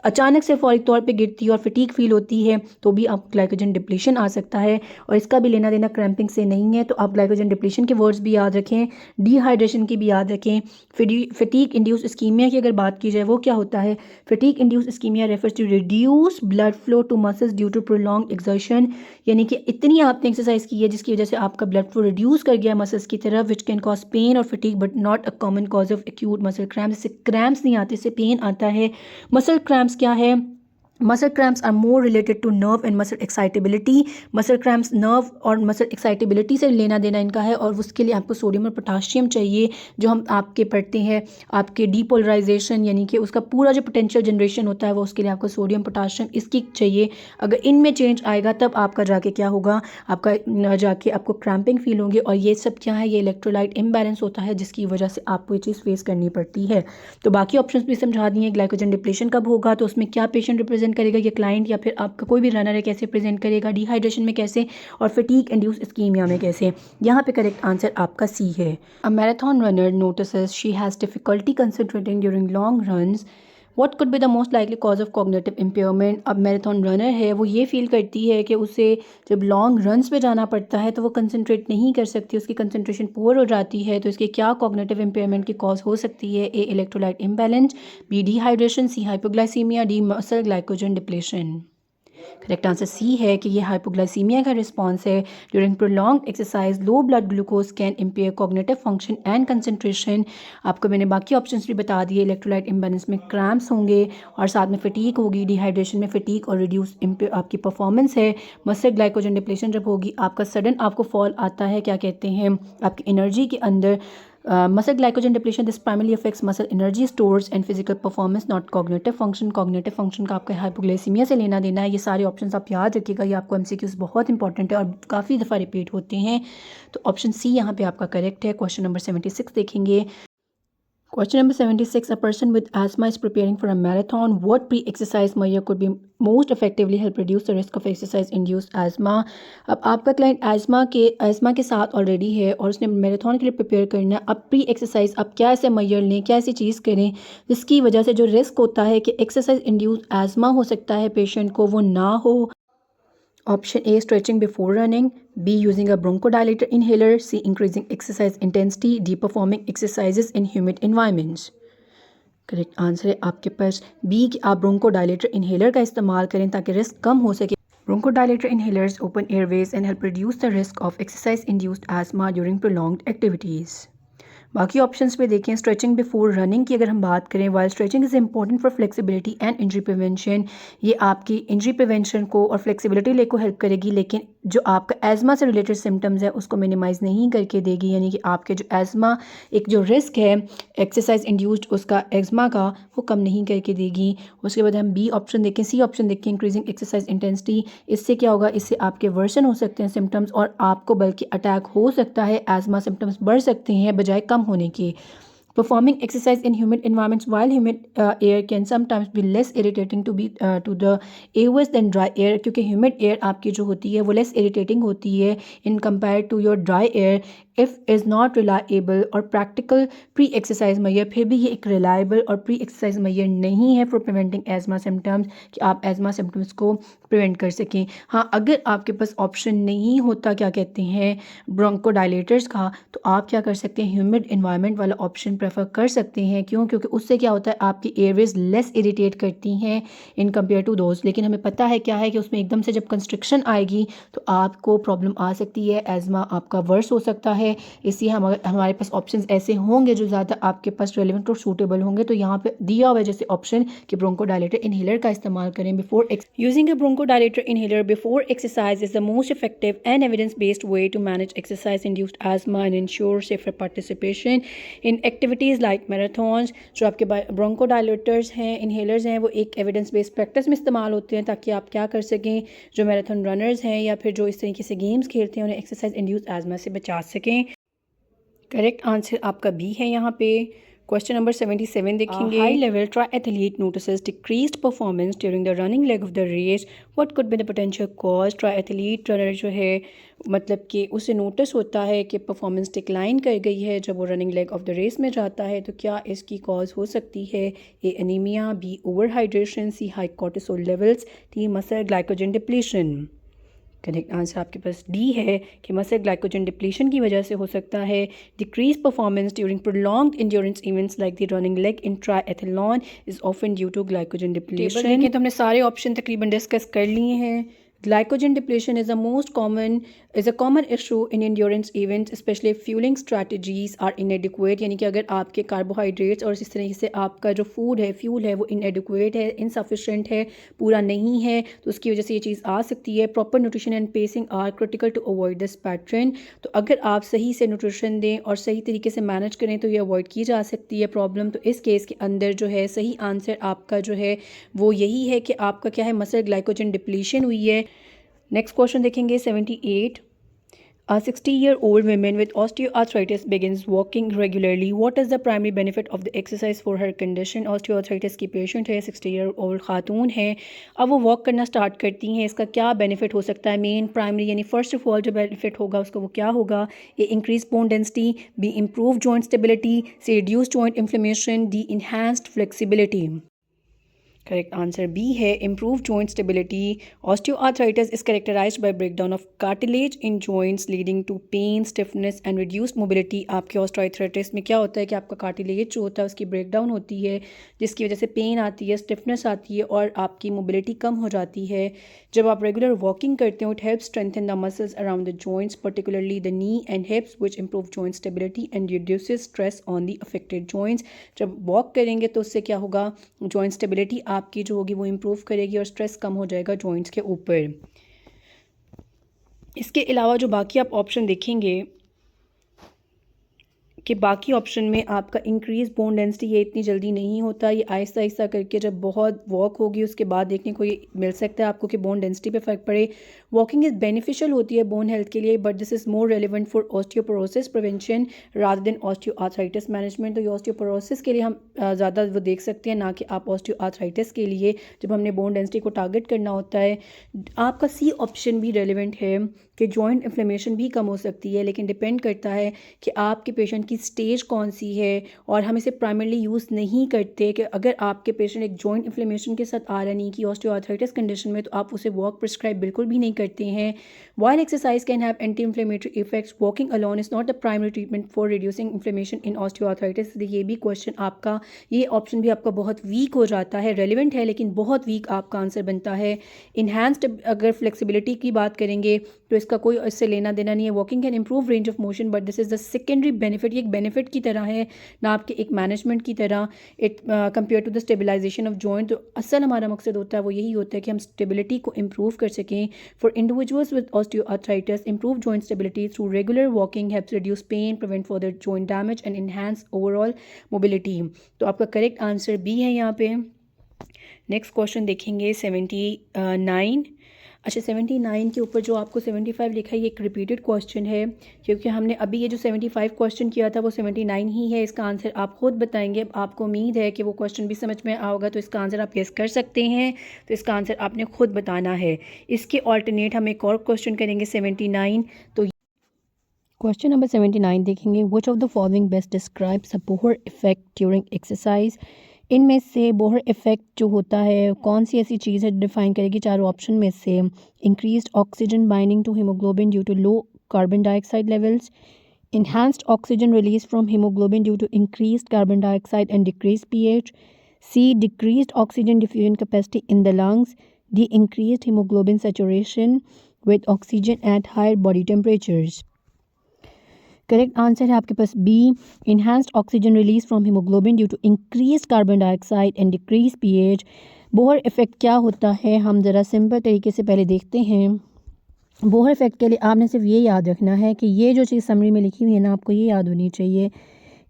अचानक से फौरी तौर पे गिरती है और फटीग फील होती है तो भी आप ग्लाइकोजन डिप्लीशन आ सकता है, और इसका भी लेना देना क्रैम्पिंग से नहीं है। तो आप ग्लाइकोजन डिप्लीशन के वर्ड्स भी याद रखें, डिहाइड्रेशन की भी याद रखें। फटीग इंड्यूस इस्कीमिया की अगर बात की जाए, वो क्या होता है, fatigue induce ischaemia refers to reduce blood flow to muscles due to prolong exertion, यानी कि इतनी आपने एक्सरसाइज की है जिसकी वजह से आपका ब्लड फ्लो रिड्यूस कर गया मसल्स की तरफ, विच कैन कॉज पेन और fatigue but not a common cause of acute muscle cramps. इससे क्रैम्प्स नहीं आते, इससे पेन आता है। मसल क्रैम्प्स क्या है, muscle cramps are more related to nerve and muscle excitability. Muscle cramps nerve और मसल एक्साइटेबिलिटी से लेना देना इनका है, और उसके लिए आपको सोडियम और पोटाशियम चाहिए, जो हम आपके पढ़ते हैं आपके डीपोलराइजेशन, यानी कि उसका पूरा जो पोटेंशियल जनरेशन होता है वो, उसके लिए आपको सोडियम पोटाशियम इसकी चाहिए। अगर इनमें चेंज आएगा तब आपका जाके क्या होगा, आपका जाके आपको क्रैम्पिंग फील होंगे, और ये सब क्या है, ये इलेक्ट्रोलाइट इम्बैलेंस होता है जिसकी वजह से आपको ये चीज़ फेस करनी पड़ती है। तो बाकी ऑप्शंस भी समझा दिए। ग्लाइकोजन डिप्लीशन कब होगा, तो उसमें क्या पेशेंट रिप्रेजेंट करेगा, ये क्लाइंट या फिर आपका कोई भी रनर है, कैसे प्रेजेंट करेगा, डिहाइड्रेशन में कैसे, और फटीग इंड्यूस इस्कीमिया में कैसे। यहाँ पे करेक्ट आंसर आपका सी है। A marathon runner notices she has difficulty concentrating during long runs, what could be the most likely cause of cognitive impairment. अब मैराथन रनर है, वो ये फील करती है कि उसे जब लॉन्ग रन्स पे जाना पड़ता है तो वो कंसंट्रेट नहीं कर सकती, उसकी कंसंट्रेशन पुअर हो जाती है। तो इसके क्या कॉग्निटिव इम्पेयरमेंट की कॉज हो सकती है, A electrolyte imbalance, B dehydration, C hypoglycaemia, D muscle glycogen depletion. Correct answer C है कि ये हाइपोग्लाइसीमिया का रिस्पॉन्स है। During prolong exercise low blood glucose can impair cognitive function and concentration. आपको मैंने बाकी ऑप्शंस भी बता दिए, इलेक्ट्रोलाइट इम्बैलेंस में क्रैम्प्स होंगे और साथ में फटीक होगी, डिहाइड्रेशन में फटीक और रिड्यूस आपकी परफॉर्मेंस है। मसल ग्लाइकोजन डिप्लेशन जब होगी, आपका सडन आपको फॉल आता है, क्या कहते हैं, आपकी एनर्जी के अंदर। Muscle glycogen depletion this primarily affects muscle energy stores and physical performance, not cognitive function. Cognitive function का आपका हाइपोग्लाइसीमिया से लेना देना है। ये सारे ऑप्शंस आप याद रखिएगा, ये आपको एमसीक्यूज बहुत इंपॉर्टेंट है और काफ़ी दफ़ा रिपीट होते हैं। तो ऑप्शन सी यहाँ पे आपका करेक्ट है। क्वेश्चन नंबर 76 देखेंगे। Question number 76. A person with asthma is preparing for a marathon. What pre-exercise measure could be most effectively help reduce the risk of exercise-induced asthma? अब आपका क्लाइंट एस्मा के साथ already है और उसने marathon के लिए प्रिपेयर करना है। अब प्री एक्सरसाइज अब क्या ऐसे मेजर लें, क्या ऐसी चीज़ करें जिसकी वजह से जो रिस्क होता है कि एक्सरसाइज इंड्यूस एस्मा हो सकता है पेशेंट को, वो ना हो। Option A, stretching before running. B, using a bronchodilator inhaler. C, increasing exercise intensity. D, performing exercises in humid environments. Correct answer है आपके पास बी कि आप ब्रोंकोडायलेटर इन्हेलर का इस्तेमाल करें ताकि रिस्क कम हो सके। Bronchodilator inhalers open Airways and help reduce the risk of exercise induced ESMA during prolonged activities. बाकी ऑप्शंस पे देखें। स्ट्रेचिंग बिफोर रनिंग की अगर हम बात करें, while stretching is important for flexibility and injury prevention. ये आपकी इंजरी प्रिवेंशन को और फ्लेक्सिबिलिटी ले को हेल्प करेगी, लेकिन जो आपका एज़मा से रिलेटेड सिम्टम्स है उसको मिनिमाइज़ नहीं करके देगी, यानी कि आपके जो एज़मा एक जो रिस्क है एक्सरसाइज इंड्यूस्ड उसका एज़मा का, वो कम नहीं करके देगी। उसके बाद हम बी ऑप्शन देखें, सी ऑप्शन देखें, इंक्रीजिंग एक्सरसाइज इंटेंसिटी। इससे क्या होगा, इससे आपके वर्सन हो सकते हैं सिम्टम्स और आपको बल्कि अटैक हो सकता है, एज़मा सिम्टम्स बढ़ सकते हैं बजाय कम होने के। Performing exercise in humid environments, while humid air can sometimes be less irritating to the airways than dry air, क्योंकि humid air आपकी जो होती है वो less irritating होती है in compared to your dry air. If is not reliable और practical pre exercise Maihar, फिर भी ये एक रिलाएबल और प्री एक्सरसाइज मैयर नहीं है फॉर प्रिवेंटिंग एजमा सिम्टम्स, कि आप एजमा सिम्टम्स को प्रिवेंट कर सकें। हाँ, अगर आपके पास ऑप्शन नहीं होता क्या कहते हैं ब्रोंकोडायलेटर्स का, तो आप क्या कर सकते हैं ह्यूमिड इन्वायरमेंट वाला ऑप्शन प्रेफर कर सकते हैं। क्यों? क्योंकि उससे क्या होता है आपकी एयरवेज लेस इरिटेट करती हैं इन कंपेयर टू दोज। लेकिन हमें पता है क्या है कि उसमें एकदम से जब कंस्ट्रिक्शन आएगी तो आपको प्रॉब्लम आ सकती है, एजमा आपका वर्स हो सकता है। इसलिए हमारे पास ऑप्शंस ऐसे होंगे जो ज़्यादा आपके पास रेलिवेंट और सूटेबल होंगे। तो यहाँ पे दिया हुआ है जैसे ऑप्शन कि ब्रोंकोडायलेटर इनहेलर का इस्तेमाल करें before using a bronchodilator inhaler before exercise is the most effective and evidence based way to manage exercise induced asthma and ensure safer participation in activities like marathons. जो आपके bronchodilators हैं, inhalers हैं, वो एक evidence based practice में इस्तेमाल होते हैं ताकि आप क्या कर सकें, जो मैराथन रनर्स हैं या फिर जो इस तरीके से गेम्स खेलते हैं उन्हें एक्सरसाइज इंड्यूस एजमा से बचा सकें। करेक्ट आंसर आपका बी है यहाँ पे। क्वेश्चन नंबर 77 देखेंगे। High level triathlete notices decreased performance during the running leg of the race, what could be the potential cause. Triathlete runner जो है मतलब कि उसे नोटिस होता है कि परफॉर्मेंस डिक्लाइन कर गई है जब वो running leg of the race में जाता है, तो क्या इसकी कॉज हो सकती है। A anaemia, B over hydration, C high cortisol levels, D muscle glycogen depletion. Correct answer आपके पास डी है कि मसल ग्लाइकोजन डिप्लीशन की वजह से हो सकता है। Decrease performance during prolonged endurance events like the running leg in triathlon is often due to glycogen depletion. देखिए तो हमने सारे ऑप्शन तकरीबन डिस्कस कर लिए हैं। Glycogen depletion is a common issue in endurance events, especially if fueling strategies are inadequate। यानी कि अगर आपके कार्बोहाइड्रेट्स और इस तरह से आपका जो फूड है, फ्यूल है, वो inadequate है, insufficient है, पूरा नहीं है, तो उसकी वजह से ये चीज़ आ सकती है। Proper nutrition and pacing are critical to avoid this pattern। तो अगर आप सही से न्यूट्रिशन दें और सही तरीके से मैनेज करें तो ये अवॉइड की जा सकती है प्रॉब्लम। तो इस केस के अंदर जो है सही आंसर आपका जो है वो यही है कि आपका क्या है, मसल ग्लाइकोजन डिप्लीशन हुई है। नेक्स्ट क्वेश्चन देखेंगे 78। A 60-year-old woman with osteoarthritis begins walking regularly. What is the primary benefit of the exercise for her condition? Osteoarthritis की पेशेंट है, 60-year-old खातून है, अब वो वॉक करना स्टार्ट करती हैं, इसका क्या बेनिफिट हो सकता है। मेन प्राइमरी यानी फर्स्ट ऑफ ऑल जो बेनिफिट होगा उसका वो क्या होगा। A increase bone density, B improve joint stability, C reduce joint inflammation, D enhanced flexibility. Correct answer B है, improve joint stability. Osteoarthritis is characterised by breakdown of cartilage in joints leading to pain, stiffness and reduced mobility. आपके osteoarthritis में क्या होता है कि आपका cartilage जो होता है उसकी ब्रेकडाउन होती है, जिसकी वजह से पेन आती है, स्टिफनेस आती है और आपकी मोबिलिटी कम हो जाती है। जब आप रेगुलर वॉकिंग करते हो, it help strengthen the muscles around the joints, particularly the knee and हिप्स, which improve joint stability and reduces stress on the affected joints. जब वॉक करेंगे तो उससे क्या होगा, जॉइंट स्टेबिलिटी आपकी जो होगी वो इम्प्रूव करेगी और स्ट्रेस कम हो जाएगा जॉइंट्स के ऊपर। इसके अलावा जो बाकी आप ऑप्शन देखेंगे कि बाकी ऑप्शन में आपका इंक्रीज बोन डेंसिटी ये इतनी जल्दी नहीं होता, ये आहिस्ता आहिस्ता करके जब बहुत वॉक होगी उसके बाद देखने को ये मिल सकता है आपको कि बोन डेंसिटी पे फ़र्क पड़े। वॉकिंग इज़ बेनिफिशियल होती है बोन हेल्थ के लिए, but this is more relevant for osteoporosis prevention rather than osteoarthritis management. तो ये ऑस्टियोपोरोसिस के लिए हम ज़्यादा वो देख सकते हैं, ना कि आप ऑस्टियोआर्थराइटिस के लिए जब हमने बोन डेंसिटी को टारगेट करना होता है। आपका सी ऑप्शन भी रेलिवेंट है कि जॉइंट इन्फ्लेमेशन भी कम हो सकती है, लेकिन डिपेंड करता है कि आपके पेशेंट की स्टेज कौन सी है, और हम इसे प्राइमरली यूज़ नहीं करते कि अगर आपके पेशेंट एक जॉइंट इन्फ्लेमेशन के साथ आ रहा नहीं कि ऑस्टियोआर्थराइटिस कंडीशन में, तो आप उसे वॉक प्रिस्क्राइब बिल्कुल भी नहीं करते हैं। While exercise can have anti inflammatory effects, walking alone is not the primary treatment for reducing inflammation in osteoarthritis. ये भी क्वेश्चन आपका, ये ऑप्शन भी आपका बहुत वीक हो जाता है, रेलिवेंट है लेकिन बहुत वीक आपका आंसर बनता है। इन्हांस्ड अगर फ्लेक्सिबिलिटी की बात करेंगे तो इसका कोई इससे लेना देना नहीं है। Walking can improve range of motion, but this is the secondary benefit. ये एक बेनिफिट की तरह है, ना आपके एक मैनेजमेंट की तरह, it compare to the stabilisation of joint. तो असल हमारा मकसद होता है वो यही होता है कि हम स्टेबिलिटी को इम्प्रूव कर सकें। For individuals with osteoarthritis, improve joint stability through regular walking helps reduce pain, prevent further joint damage and enhance overall mobility. तो आपका करेक्ट आंसर बी है यहाँ पे। नेक्स्ट क्वेश्चन देखेंगे 79। अच्छा 79 के ऊपर जो आपको 75 लिखा है ये एक रिपीटेड क्वेश्चन है, क्योंकि हमने अभी ये जो 75 क्वेश्चन किया था वो 79 ही है। इसका आंसर आप खुद बताएंगे। आपको उम्मीद है कि वो क्वेश्चन भी समझ में आओगा, तो इसका आंसर आप गेस कर सकते हैं। तो इसका आंसर आपने खुद बताना है। इसके ऑल्टरनेट हम एक और क्वेश्चन करेंगे 79। तो क्वेश्चन नंबर 79 देखेंगे, which of the following best describes a Bohr effect during exercise. इनमें से बोहर इफेक्ट जो होता है कौन सी ऐसी चीज़ है डिफाइन करेगी चारों ऑप्शन में से। Increased oxygen binding to haemoglobin due to low carbon dioxide levels, enhanced oxygen release from hemoglobin due to increased carbon dioxide and decreased pH, C, decreased oxygen diffusion capacity in the lungs, D, increased hemoglobin saturation with oxygen at higher body temperatures। Correct answer है आपके पास B, enhanced oxygen release from hemoglobin due to increased carbon dioxide and decreased pH। Bohr effect क्या होता है हम ज़रा simple तरीके से पहले देखते हैं। बोहर इफेक्ट के लिए आपने सिर्फ ये याद रखना है कि ये जो चीज़ समरी में लिखी हुई है ना, आपको ये याद होनी चाहिए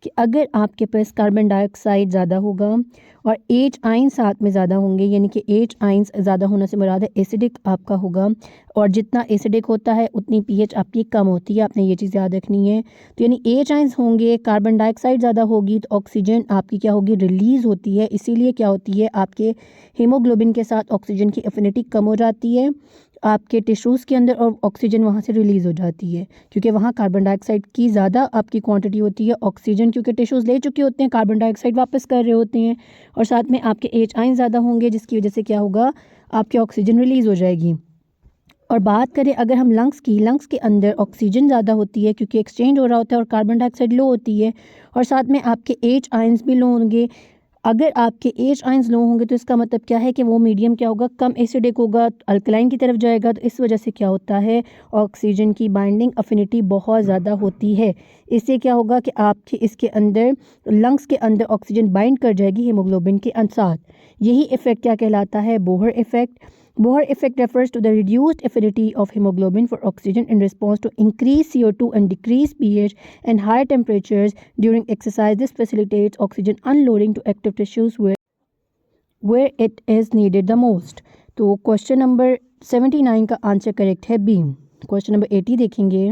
कि अगर आपके पास कार्बन डाइऑक्साइड ज़्यादा होगा और एच आइन साथ में ज़्यादा होंगे, यानी कि एच आइंस ज़्यादा होने से मुराद है एसिडिक आपका होगा, और जितना एसिडिक होता है उतनी पीएच आपकी कम होती है, आपने ये चीज़ याद रखनी है। तो यानी एच आइंस होंगे, कार्बन डाइऑक्साइड ज़्यादा होगी तो ऑक्सीजन आपकी क्या होगी, रिलीज़ होती है। इसीलिए क्या होती है, आपके हीमोग्लोबिन के साथ ऑक्सीजन की एफिनिटी कम हो जाती है आपके टिश्यूज़ के अंदर और ऑक्सीजन वहाँ से रिलीज़ हो जाती है, क्योंकि वहाँ कार्बन डाइऑक्साइड की ज़्यादा आपकी क्वांटिटी होती है। ऑक्सीजन क्योंकि टिश्यूज़ ले चुके होते हैं, कार्बन डाइऑक्साइड वापस कर रहे होते हैं, और साथ में आपके एच आइन ज़्यादा होंगे, जिसकी वजह से क्या होगा, आपकी ऑक्सीजन रिलीज़ हो जाएगी। और बात करें अगर हम लंग्स के अंदर ऑक्सीजन ज़्यादा होती है क्योंकि एक्सचेंज हो रहा होता है, और कार्बन डाइऑक्साइड लो होती है, और साथ में आपके एच आइंस भी लो होंगे। अगर आपके एच आइंस लो होंगे तो इसका मतलब क्या है कि वो मीडियम क्या होगा, कम एसिडिक होगा, अल्कलाइन की तरफ जाएगा। तो इस वजह से क्या होता है, ऑक्सीजन की बाइंडिंग अफिनिटी बहुत ज़्यादा होती है। इससे क्या होगा कि आपके इसके अंदर लंग्स के अंदर ऑक्सीजन बाइंड कर जाएगी हीमोग्लोबिन के साथ। यही इफ़ेक्ट क्या कहलाता है, Bohr effect. Bohr effect refers to the reduced affinity of hemoglobin for oxygen in response to increased CO2 and decreased pH and higher temperatures during exercise. This facilitates oxygen unloading to active tissues where it is needed the most. तो question number 79 का answer correct है B. Question number 80 देखेंगे।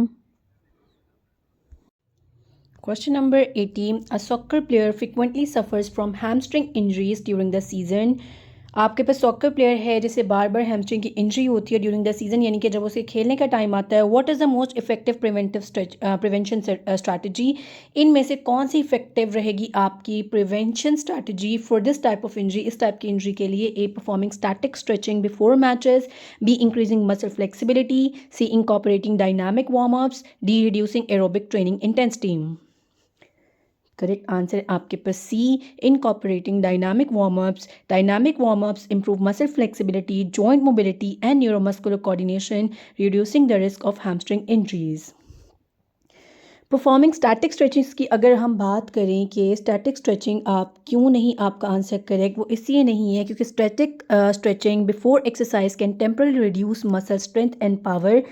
Question number 18. A soccer player frequently suffers from hamstring injuries during the season. आपके पास soccer player है जिसे बार बार hamstring की injury होती है ड्यूरिंग द सीजन, यानी कि जब उसे खेलने का टाइम आता है। What is the most effective prevention strategy. इनमें से कौन सी इफेक्टिव रहेगी आपकी prevention strategy for this type of injury, इस टाइप की इंजरी के लिए। A, performing static stretching before matches, B, increasing muscle flexibility, C, incorporating dynamic warm ups, D, reducing aerobic training intensity. Correct answer आपके पास C, incorporating dynamic warm ups. Dynamic warm ups improve muscle flexibility, joint mobility and neuromuscular coordination, reducing the risk of hamstring injuries. Performing static stretchings की अगर हम बात करें कि static stretching आप क्यों नहीं, आपका आंसर करेक्ट वो इसलिए नहीं है क्योंकि static stretching before exercise can temporarily reduce muscle strength and power.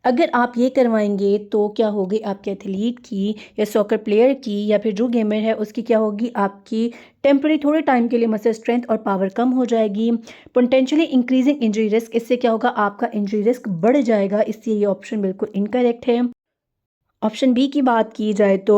अगर आप ये करवाएंगे तो क्या होगी आपके एथलीट की या सॉकर प्लेयर की या फिर जो गेमर है उसकी क्या होगी, आपकी टेम्पररी थोड़े टाइम के लिए मसल स्ट्रेंथ और पावर कम हो जाएगी। पोटेंशियली इंक्रीजिंग इंजरी रिस्क, इससे क्या होगा, आपका इंजरी रिस्क बढ़ जाएगा। इसलिए ये ऑप्शन बिल्कुल इनकरेक्ट है। ऑप्शन बी की बात की जाए तो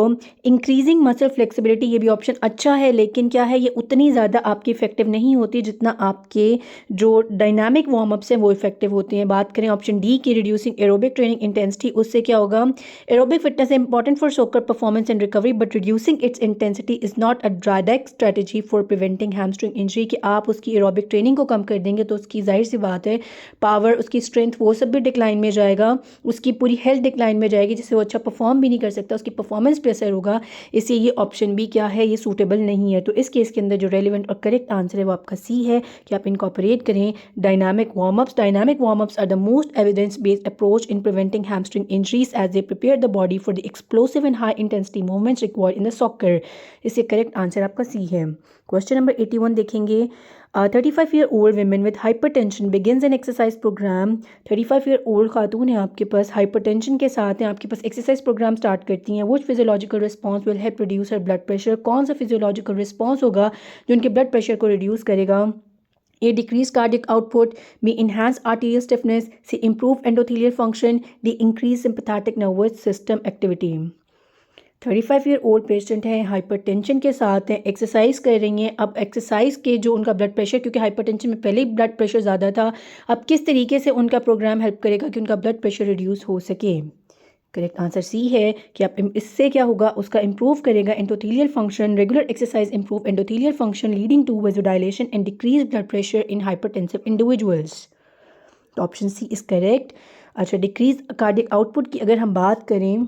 इंक्रीजिंग मसल फ्लेक्सिबिलिटी, ये भी ऑप्शन अच्छा है, लेकिन क्या है ये उतनी ज़्यादा आपकी इफेक्टिव नहीं होती जितना आपके जो डायनामिक वार्म अप्स हैं वो इफेक्टिव होते हैं। बात करें ऑप्शन डी की, रिड्यूसिंग एरोबिक ट्रेनिंग इंटेंसिटी, उससे क्या होगा, एरोबिक फिटनेस है important for soccer performance and recovery but reducing it's intensity is not a direct strategy for preventing hamstring injury. कि आप उसकी एरोबिक ट्रेनिंग को कम कर देंगे तो उसकी जाहिर सी बात है पावर, उसकी स्ट्रेंथ, वो सब भी डिक्लाइन में जाएगा, उसकी पूरी हेल्थ डिक्लाइन में जाएगी, जिससे वो अच्छा परफॉर्म भी नहीं कर सकता, उसकी परफॉर्मेंस पे असर होगा। इसलिए ये ऑप्शन भी क्या है, ये सूटेबल नहीं है। तो इस केस के अंदर जो रेलिवेंट और करेक्ट आंसर है वो आपका सी है कि आप इनकॉर्पोरेट करें dynamic warm ups. Dynamic warm ups are the most evidence based approach in preventing hamstring injuries as they prepare the body for the explosive and high intensity movements required in the soccer. इससे correct answer आपका C है। Question number 81 देखेंगे। 35-year-old women with hypertension begins an exercise program। 35-year-old खातून है आपके पास, hypertension के साथ हैं, आपके पास एक्सरसाइज प्रोग्राम स्टार्ट करती हैं। Which physiological response will help reduce her blood pressure. कौन सा फिजियोलॉजिकल रिस्पॉन्स होगा जो उनके ब्लड प्रेशर को रिड्यूस करेगा। A, decrease cardiac output, B, enhance arterial stiffness, C, improve endothelial function, D, increase sympathetic nervous system activity. 35-year-old patient है, hypertension के साथ हैं, एक्सरसाइज कर रही हैं। अब एक्सरसाइज के जो उनका ब्लड प्रेशर, क्योंकि हाइपरटेंशन में पहले ही ब्लड प्रेशर ज़्यादा था, अब किस तरीके से उनका प्रोग्राम हेल्प करेगा कि उनका ब्लड प्रेशर रिड्यूस हो सके। करेक्ट आंसर सी है कि आप इससे क्या होगा, उसका इंप्रूव करेगा endothelial function. Regular exercise improve endothelial function leading to vasodilation and decrease blood pressure in hypertensive individuals. तो ऑप्शन सी इज करेक्ट। अच्छा, डिक्रीज कार्डियक आउटपुट की अगर हम बात करें,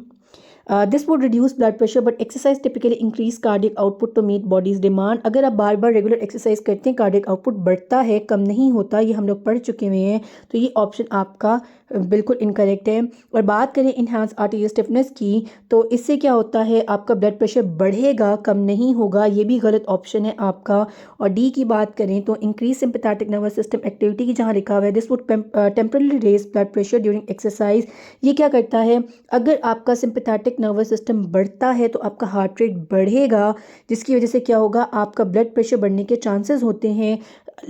this would reduce blood pressure but exercise typically increase cardiac output to meet body's demand. अगर आप बार बार regular exercise करते हैं कार्डियक आउटपुट बढ़ता है, कम नहीं होता, ये हम लोग पढ़ चुके हुए हैं। तो ये ऑप्शन आपका बिल्कुल इनकरेक्ट है। और बात करें इनहांस आर्टेरियल स्टिफनेस की, तो इससे क्या होता है, आपका ब्लड प्रेशर बढ़ेगा, कम नहीं होगा, ये भी गलत ऑप्शन है आपका। और डी की बात करें तो increase sympathetic nervous system activity की जहाँ लिखा हुआ है, this would temporarily raise blood pressure during exercise. ये क्या करता है, अगर आपका सिंपैथेटिक नर्वस सिस्टम बढ़ता है तो आपका हार्ट रेट बढ़ेगा, जिसकी वजह से क्या होगा, आपका ब्लड प्रेशर बढ़ने के चांसेस होते हैं।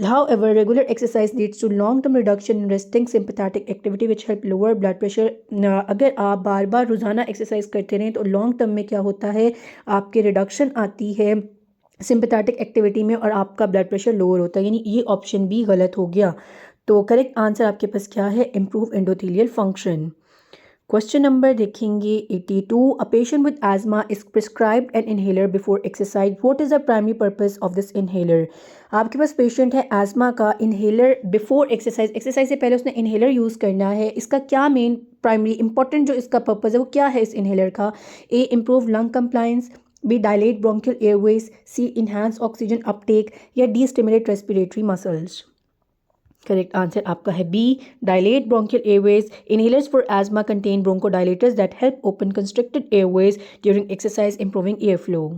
However, regular exercise leads to long-term reduction in resting sympathetic activity which help lower blood pressure। अगर आप बार बार रोज़ाना एक्सरसाइज करते रहें तो लॉन्ग टर्म में क्या होता है, आपके रिडक्शन आती है सिंपैथेटिक एक्टिविटी में और आपका ब्लड प्रेशर लोअर होता है, यानी ये ऑप्शन भी गलत हो गया। तो करेक्ट आंसर आपके पास क्या है, improve endothelial function. Question number देखेंगे 82। A patient with asthma is prescribed an inhaler before exercise, what is the primary purpose of this inhaler. आपके पास पेशेंट है एज़मा का, इनहेलर बिफोर एक्सरसाइज, एक्सरसाइज से पहले उसने इनहेलर यूज़ करना है, इसका क्या मेन प्राइमरी इंपॉर्टेंट जो इसका पर्पज़ है वो क्या है इस इनहेलर का। A improve lung compliance, B dilate bronchial airways, C enhance oxygen uptake, या D stimulate respiratory muscles. Correct answer आपका है B, dilate bronchial airways. Inhalers for asthma contain bronchodilators that help open constricted airways during exercise improving air flow.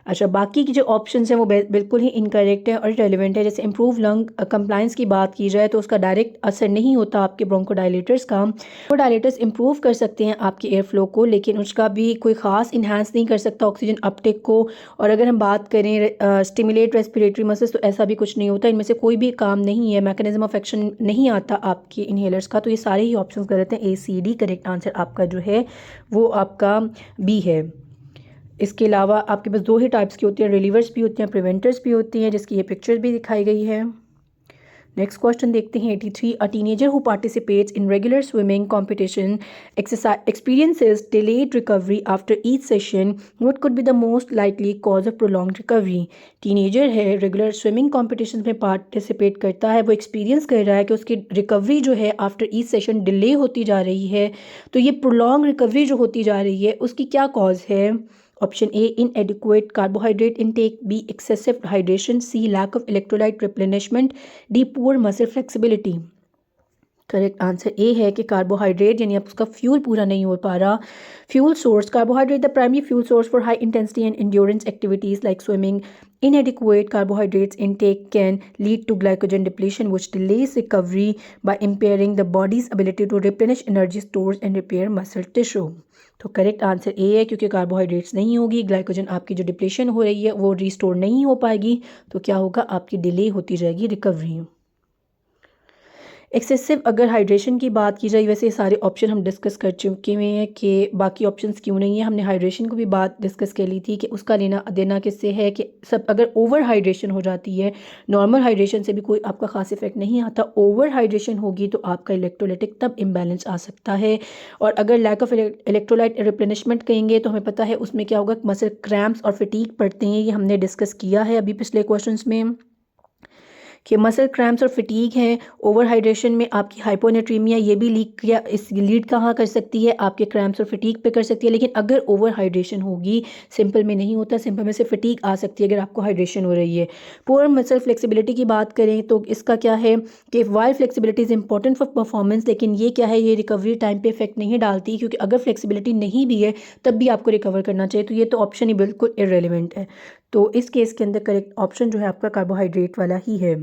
अच्छा, बाकी की जो options हैं वो बिल्कुल ही इनकरेक्ट है और रेलिवेंट है। जैसे इंप्रूव लंग कंप्लायंस की बात की जाए तो उसका डायरेक्ट असर नहीं होता आपके ब्रोंकोडायलेटर्स का। ब्रोंकोडायलेटर्स इंप्रूव कर सकते हैं आपके एयर फ्लो को, लेकिन उसका भी कोई ख़ास इन्हांस नहीं कर सकता ऑक्सीजन अपटेक को। और अगर हम बात करें स्टिमुलेट रेस्पिरेटरी मसल्स, तो ऐसा भी कुछ नहीं होता, इनमें से कोई भी काम नहीं है, मैकेनिज्म ऑफ एक्शन नहीं आता आपके इनहेलर्स का। तो ये सारे ही ऑप्शन गलत हैं, ए सी डी। करेक्ट आंसर आपका जो है वो आपका बी है। इसके अलावा आपके पास दो ही टाइप्स की होती हैं, रिलीवर्स भी होती हैं, प्रिवेंटर्स भी होती हैं, जिसकी ये पिक्चर भी दिखाई गई है। नेक्स्ट क्वेश्चन देखते हैं 83। A teenager who participates in regular swimming competition experiences delayed recovery after each session, what could be the most likely cause of prolonged recovery। Teenager है, रेगुलर स्विमिंग कॉम्पिटिशन में participate करता है, वो experience कर रहा है कि उसकी रिकवरी जो है आफ्टर ईच सेशन डिले होती जा रही है। तो ये प्रोलॉन्ग रिकवरी जो होती जा रही है उसकी क्या कॉज है। Option A, inadequate carbohydrate intake, B excessive hydration, C lack of electrolyte replenishment, D poor muscle flexibility। Correct answer A है कि कार्बोहाइड्रेट, यानी आप उसका फ्यूल पूरा नहीं हो पा रहा। Fuel source, carbohydrate the primary fuel source for high intensity and endurance activities like swimming. Inadequate carbohydrates intake can lead to glycogen depletion, which delays recovery by impairing the body's ability to replenish energy stores and repair muscle tissue। तो correct answer A है, क्योंकि carbohydrates नहीं होगी, glycogen आपकी जो depletion हो रही है वो रिस्टोर नहीं हो पाएगी, तो क्या होगा, आपकी डिले होती जाएगी रिकवरी। एक्सेसिव अगर हाइड्रेशन की बात की जाए, वैसे सारे ऑप्शन हम डिस्कस कर चुके हुए हैं कि बाकी ऑप्शंस क्यों नहीं है। हमने हाइड्रेशन को भी बात डिस्कस कर ली थी कि उसका लेना देना किससे है, कि सब अगर ओवर हाइड्रेशन हो जाती है, नॉर्मल हाइड्रेशन से भी कोई आपका खास इफेक्ट नहीं आता, ओवर हाइड्रेशन होगी तो आपका इलेक्ट्रोलाइटिक तब इम्बैलेंस आ सकता है। और अगर लैक ऑफ इलेक्ट्रोलाइट रिप्लेनिशमेंट कहेंगे तो हमें पता है उसमें क्या होगा, मसल क्रैम्प्स और फटीग पड़ते हैं, ये हमने डिस्कस किया है अभी पिछले क्वेश्चन में कि मसल क्रैम्प्स और फटीग हैं। ओवर हाइड्रेशन में आपकी हाइपोनेट्रीमिया ये भी लीड कहाँ कर सकती है, आपके क्रैम्प्स और फटीग पे कर सकती है। लेकिन अगर ओवर हाइड्रेशन होगी, सिंपल में नहीं होता, सिंपल में से फटीग आ सकती है अगर आपको हाइड्रेशन हो रही है। पुअर मसल फ्लेक्सिबिलिटी की बात करें तो इसका क्या है कि while flexibility is important for performance, लेकिन ये क्या है, ये रिकवरी टाइम पे इफेक्ट नहीं डालती, क्योंकि अगर फ्लेक्सिबिलिटी नहीं भी है तब भी आपको रिकवर करना चाहिए। तो ये तो ऑप्शन ही बिल्कुल इररेलेवेंट है। तो इस केस के अंदर करेक्ट ऑप्शन जो है आपका कार्बोहाइड्रेट वाला ही है।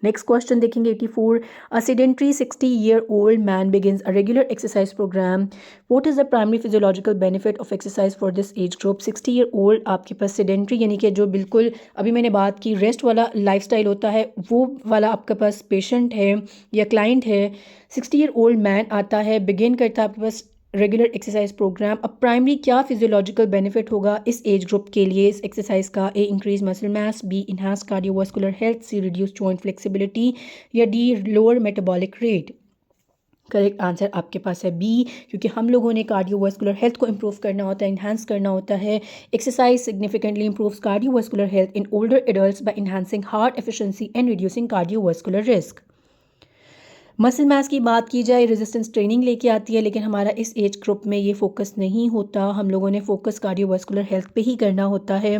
नेक्स्ट क्वेश्चन देखेंगे 84। A sedentary 60-year-old man begins a regular exercise programme, what is the primary physiological benefit of exercise for this age group. 60-year-old आपके पास सेडेंटरी, यानी कि जो बिल्कुल अभी मैंने बात की रेस्ट वाला लाइफस्टाइल होता है, वो वाला आपके पास पेशेंट है या क्लाइंट है। 60-year-old मैन आता है, बिगिन करता है आपके पास रेगुलर एक्सरसाइज प्रोग्राम। अब प्राइमरी क्या फिजियोलॉजिकल बेनिफिट होगा इस एज ग्रुप के लिए इस एक्सरसाइज का। A increase muscle mass, B enhance cardiovascular health, C reduce joint flexibility, या D lower metabolic rate. Correct answer आपके पास है बी, क्योंकि हम लोगों ने कार्डियोवास्कुलर हेल्थ को इंप्रूव करना होता है, इन्हांस करना होता है। Exercise significantly improves cardiovascular health in older adults by enhancing heart efficiency and reducing cardiovascular risk. Muscle mass की बात की जाए, रेजिस्टेंस ट्रेनिंग लेके आती है, लेकिन हमारा इस एज ग्रुप में ये फोकस नहीं होता। हम लोगों ने फोकस कार्डियोवास्कुलर हेल्थ पे ही करना होता है।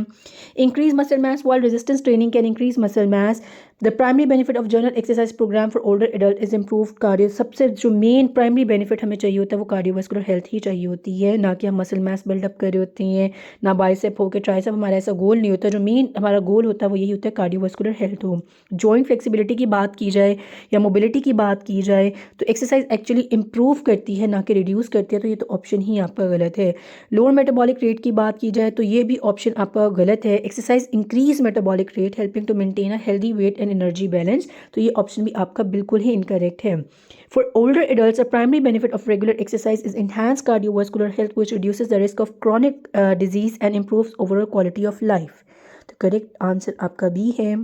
Increase muscle mass while resistance training can increase muscle mass. The primary benefit of general exercise programme for older adult is improve cardio. सबसे जो मेन प्राइमरी बेनिफिट हमें चाहिए होता है वो कार्डियोवास्कुलर हेल्थ ही चाहिए होती है, ना कि हम मसल मास बिल्डअप कर रहे होते हैं, ना बाइसेप हो के ट्राइसेप। हमारा ऐसा गोल नहीं होता। जो मेन हमारा गोल होता है वो यही होता है कार्डियोवास्कुलर हेल्थ हो। जॉइंट फ्लेक्सिबिलिटी की बात की जाए या मोबिलिटी की बात की जाए तो एक्सरसाइज एक्चुअली इंप्रूव करती है, ना कि रिड्यूस करती है। तो ये तो ऑप्शन ही आपका गलत है। लोअर मेटाबॉलिक रेट की बात की जाए तो ये भी ऑप्शन आपका गलत है। Exercise increase metabolic rate helping to maintain a healthy weight and energy balance. तो ये ऑप्शन भी आपका बिल्कुल ही इनकरेक्ट है। For older adults, a primary benefit of regular exercise is enhanced cardiovascular health, which reduces the risk of chronic disease and improves overall quality of life. तो correct answer आपका B है।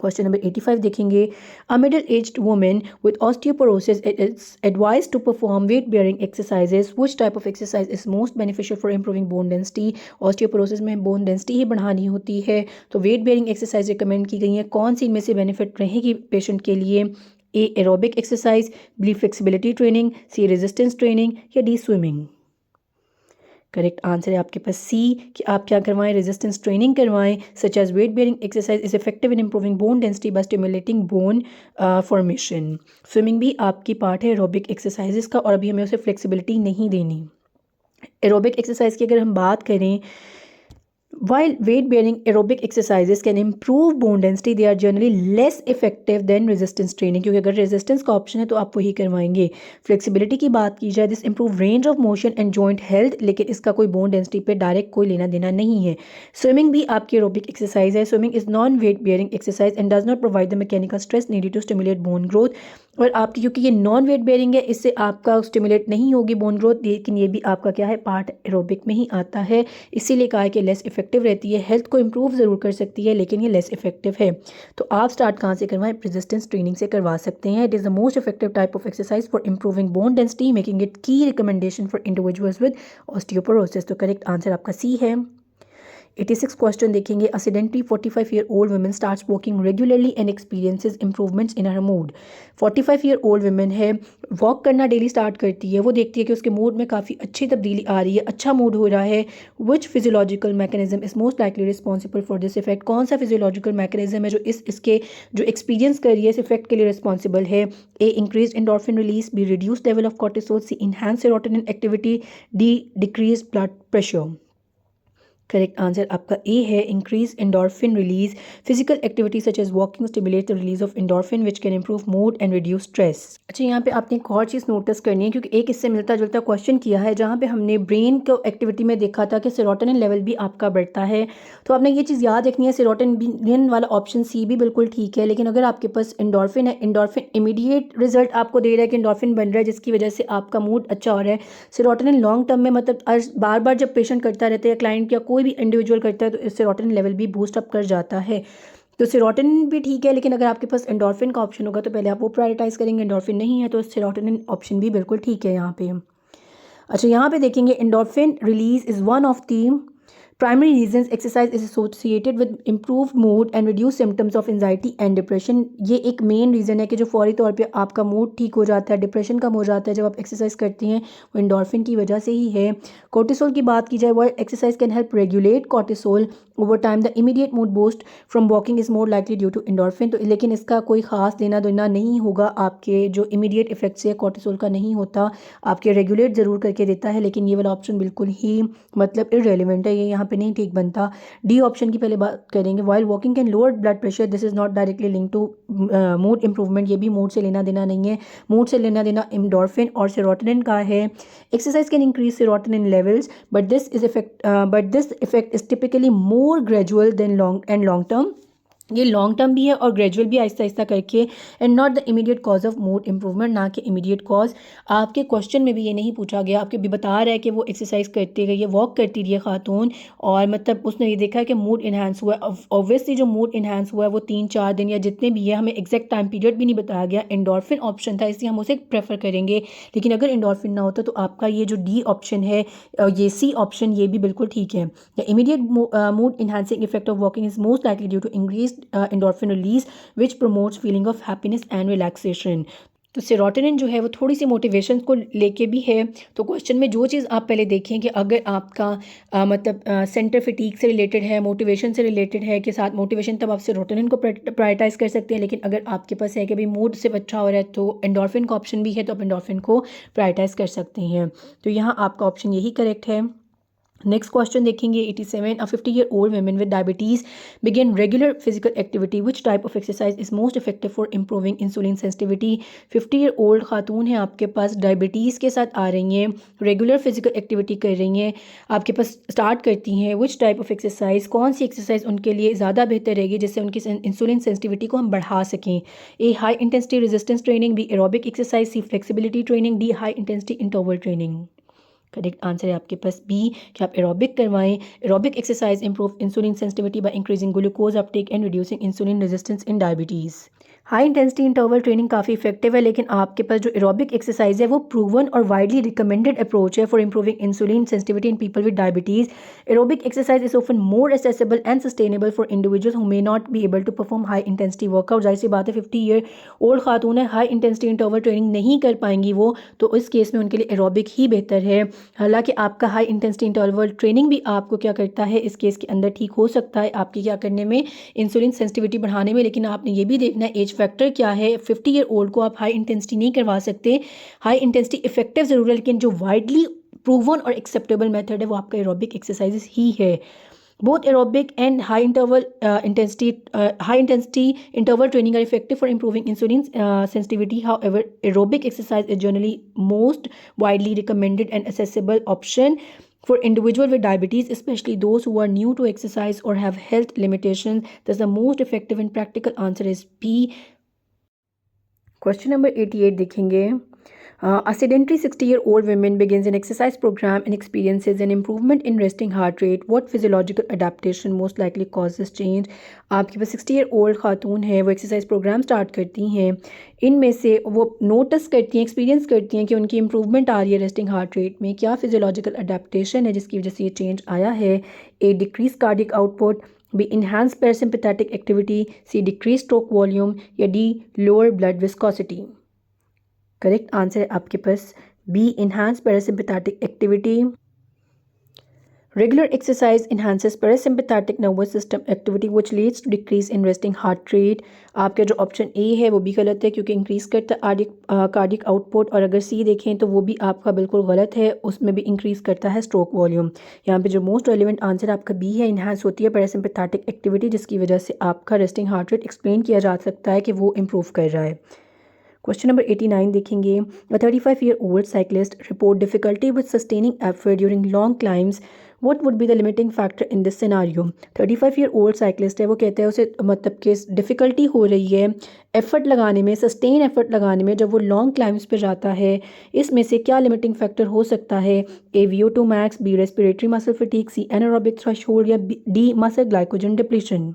Question number 85 देखेंगे। A middle aged women with osteoporosis is advised to perform weight bearing exercises. Which type of exercise is most beneficial for improving bone density. Osteoporosis में bone density ही बढ़ानी होती है, तो wait bearing exercise recommend की गई है। कौन सी इनमें से बेनिफिट रहेगी पेशेंट के लिए। A aerobic exercise, B flexibility training, C resistance training या डी स्विमिंग। करेक्ट आंसर है आपके पास सी, कि आप क्या करवाएं, रेजिस्टेंस ट्रेनिंग करवाएं। Such as weight bearing exercise is effective in improving bone density by stimulating bone formation. Swimming भी आपकी पार्ट है एरोबिक एक्सरसाइजेस का, और अभी हमें उसे फ्लेक्सिबिलिटी नहीं देनी। एरोबिक एक्सरसाइज की अगर हम बात करें, while weight bearing aerobic exercises can improve bone density, they are generally less effective than resistance training, क्योंकि अगर रेजिस्टेंस का ऑप्शन है तो आप वही करवाएंगे। फ्लेक्सिबिलिटी की बात की जाए, this improve range of motion and joint health, लेकिन इसका कोई बोन डेंसिटी पे डायरेक्ट कोई लेना देना नहीं है। स्विमिंग भी आपकी एरोबिक एक्सरसाइज है। Swimming is non weight bearing exercise and does not provide the mechanical stress needed to stimulate bone growth. और आपकी क्योंकि ये नॉन वेट बेयरिंग है, इससे आपका स्टिमुलेट नहीं होगी बोन ग्रोथ, लेकिन ये भी आपका क्या है, पार्ट एरोबिक में ही आता है। इसीलिए कहा है कि लेस इफेक्टिव रहती है। हेल्थ को इंप्रूव ज़रूर कर सकती है, लेकिन ये लेस इफेक्टिव है। तो आप स्टार्ट कहाँ से करवाएं, रेजिस्टेंस ट्रेनिंग से करवा सकते हैं। It is the most effective type of exercise for improving bone density, making it key recommendation for individuals with osteoporosis. तो करेक्ट आंसर आपका सी है। 86 क्वेश्चन देखेंगे। A sedentary 45 year old women starts walking regularly and experiences improvements in her mood. 45 year old women है, walk करना daily start करती है, वो देखती है कि उसके मूड में काफ़ी अच्छी तब्दीली आ रही है, अच्छा मूड हो रहा है। Which physiological mechanism is most likely responsible for this effect. कौन सा फिजियोलॉजिकल मैकेनिज्म है जो इसके जो एक्सपीरियंस कर रही है इस इफेक्ट के लिए रिस्पॉन्सिबल है। A increase endorphin release, B reduce level of cortisol, C enhance serotonin activity, D decrease blood pressure. Correct answer आपका ए है, increase endorphin release. Physical activity such as walking stimulate the release of endorphin which can improve mood and reduce stress. अच्छा, यहाँ पे आपने एक और चीज़ notice करनी है, क्योंकि एक इससे मिलता जुलता क्वेश्चन किया है जहाँ पे हमने ब्रेन को एक्टिविटी में देखा था कि सेरोटोनिन लेवल भी आपका बढ़ता है। तो आपने ये चीज़ याद रखनी है, सेरोटोनिन वाला ऑप्शन सी भी बिल्कुल ठीक है। लेकिन अगर आपके पास एंडोर्फिन है, एंडोर्फिन इमीडिएट रिजल्ट आपको दे रहा है कि एंडोर्फिन बन रहा है, जिसकी वजह से आपका मूड अच्छा हो रहा है। सेरोटोनिन लॉन्ग टर्म में, मतलब बार बार जब पेशेंट करता रहता है, क्लाइंट या कोई भी इंडिविजुअल करता है, तो इससे सेरोटोनिन लेवल भी बूस्ट अप कर जाता है। तो सेरोटोनिन भी ठीक है, लेकिन अगर आपके पास एंडोर्फिन का ऑप्शन होगा तो पहले आप वो प्रायोरिटाइज करेंगे। एंडोर्फिन नहीं है तो सेरोटोनिन ऑप्शन भी बिल्कुल ठीक है यहाँ पे। अच्छा, यहाँ पे देखेंगे, endorphin release is one of the primary reasons exercise is associated with improve mood and reduce symptoms of anxiety and depression. ये एक मेन रीज़न है कि जो फौरी तौर पे आपका मूड ठीक हो जाता है, डिप्रेशन कम हो जाता है जब आप एक्सरसाइज करती हैं, वो एंडोर्फिन की वजह से ही है। कोर्टिसोल की बात की जाए, वो exercise can help regulate cortisol over time. The immediate mood boost from walking is more likely due to endorphin. तो लेकिन इसका कोई खास लेना देना नहीं होगा, आपके जो इमीडिएट इफेक्ट से कोर्टिसोल का नहीं होता, आपके रेगुलेट ज़रूर करके देता है। लेकिन ये वाला ऑप्शन बिल्कुल ही मतलब इररेलेवेंट है, ये यहाँ पे नहीं ठीक बनता। डी ऑप्शन की पहले बात करेंगे। While walking can lower blood pressure, this is not directly link to mood improvement. ये भी मूड से लेना देना नहीं है, मूड से लेना देना एंडोर्फिन और सेरोटोनिन का है। Exercise can increase serotonin levels, but this effect is typically more gradual than long term. ये लॉन्ग टर्म भी है और ग्रेजुअल भी आहिस्ता आहिस्ता करके, and not the immediate cause of mood improvement, ना कि इमीडिएट कॉज। आपके क्वेश्चन में भी ये नहीं पूछा गया, आपके भी बता रहा है कि वो एक्सरसाइज करती गई है, वॉक करती रही है खातून, और मतलब उसने ये देखा है कि मूड इन्हांस हुआ है। ऑब्वियसली जो मूड इन्हांस हुआ है वो 3-4 दिन या जितने भी है, हमें एग्जैक्ट टाइम पीरियड भी नहीं बताया गया। एंडोर्फिन ऑप्शन था इसलिए हम उसे प्रेफर करेंगे, लेकिन अगर एंडोर्फिन ना होता तो आपका ये जो डी ऑप्शन है, ये सी ऑप्शन, ये भी बिल्कुल ठीक है। The immediate mood enhancing effect of walking is most likely due to increased endorphin release, which promotes feeling of happiness and relaxation. तो सेरोटोनिन जो है वो थोड़ी सी मोटिवेशन को लेके भी है। तो क्वेश्चन में जो चीज़ आप पहले देखें कि अगर आपका मतलब सेंटर फिटीक से रिलेटेड है, मोटिवेशन से रिलेटेड है, के साथ मोटिवेशन, तब आप सेरोटोनिन को प्रायोरिटाइज कर सकते हैं। लेकिन अगर आपके पास है कि भाई मूड सिर्फ अच्छा हो रहा है तो एंडोर्फिन का ऑप्शन भी है, तो आप एंडोर्फिन को प्रायोरिटाइज कर सकते हैं। तो यहाँ आपका ऑप्शन यही करेक्ट है। नेक्स्ट क्वेश्चन देखेंगे 87, a 50-year-old woman with diabetes begin regular physical activity, which type of exercise is most effective for improving insulin sensitivity? 50-year-old खातून है, आपके पास डायबिटीज़ के साथ आ रही हैं, रेगुलर फिजिकल एक्टिविटी कर रही हैं, आपके पास स्टार्ट करती हैं, विच टाइप ऑफ एक्सरसाइज, कौन सी एक्सरसाइज उनके लिए ज़्यादा बेहतर रहेगी जिससे उनकी इंसुलिन सेंसिटिविटी को हम बढ़ा सकें? A, high intensity resistance training, B, aerobic exercise, C, flexibility training, D, high intensity interval training. Correct answer है आपके पास बी, कि आप एरोबिक करवाएं। Aerobic exercise improve insulin sensitivity by increasing glucose uptake and reducing insulin resistance in diabetes. High intensity interval training काफ़ी effective है, लेकिन आपके पास जो एरोबिक एक्सरसाइज है वो प्रूवन और वाइडली रिकमेंडेड अप्रोच है for improving insulin sensitivity in people with diabetes. Aerobic exercise is often more accessible and sustainable for individual who may not be able to perform high intensity workout. जाहिर सी बात है 50 year old खातून है, high intensity interval training नहीं कर पाएंगी वो, तो इस केस में उनके लिए एरोबिक ही बेहतर है। हालांकि आपका हाई इंटेंसिटी इंटरवल ट्रेनिंग भी आपको क्या करता है इस केस के अंदर ठीक हो सकता है आपकी क्या करने में, इंसुलिन सेंसिटिविटी बढ़ाने में, लेकिन आपने ये भी देखना है एज फैक्टर क्या है। 50 ईयर ओल्ड को आप हाई इंटेंसिटी नहीं करवा सकते। हाई इंटेंसिटी इफेक्टिव ज़रूर है, लेकिन जो वाइडली प्रूवन और एक्सेप्टेबल मेथड है वो आपका एरोबिक एक्सरसाइजेस ही है। Both aerobic and high intensity interval training are effective for improving insulin sensitivity. However, aerobic exercise is generally most widely recommended and accessible option for individuals with diabetes, especially those who are new to exercise or have health limitations. Thus, the most effective and practical answer is B. Question number 88 देखेंगे। A sedentary 60-year-old woman begins an exercise program and experiences an improvement in resting heart rate. What physiological adaptation most likely causes change? आपके पास 60-year-old खातून है, वो exercise programme start करती हैं, इनमें से वो notice करती हैं, एक्सपीरियंस करती हैं कि उनकी इंप्रूवमेंट आ रही है रेस्टिंग हार्ट रेट में। क्या फिजियोलॉजिकल अडेप्टेशन है जिसकी वजह से ये चेंज आया है? A, decrease cardiac output, B, enhance parasympathetic activity, C, decrease stroke volume, या D, lower blood viscosity. Correct answer है आपके पास B, enhance parasympathetic activity. Regular exercise enhances parasympathetic nervous system activity which leads to decrease in resting heart rate. आपका जो option A है वो भी गलत है क्योंकि इंक्रीज़ करता है कार्डिक आउटपुट, और अगर सी देखें तो वो भी आपका बिल्कुल गलत है, उसमें भी इंक्रीज़ करता है स्ट्रोक वॉल्यूम। यहाँ पे जो मोस्ट रेलिवेंट आंसर आपका बी है, इन्हांस होती है पैरासिम्पैथेटिक एक्टिविटी जिसकी वजह से आपका रेस्टिंग हार्ट रेट एक्सप्लेन किया जा सकता है कि वो इम्प्रूव कर रहा है। क्वेश्चन नंबर 89 देखेंगे। A 35-year-old cyclist report difficulty with sustaining effort during long climbs. What would be the limiting factor in this scenario? 35-year-old cyclist है, वो कहते हैं उसे मतलब कि डिफ़िकल्टी हो रही है एफ़र्ट लगाने में, सस्टेन एफ़र्ट लगाने में जब वो लॉन्ग क्लाइम्स पे जाता है। इसमें से क्या लिमिटिंग फैक्टर हो सकता है? A, VO2 max, B, respiratory muscle fatigue, C, anaerobic threshold, या D, muscle glycogen depletion.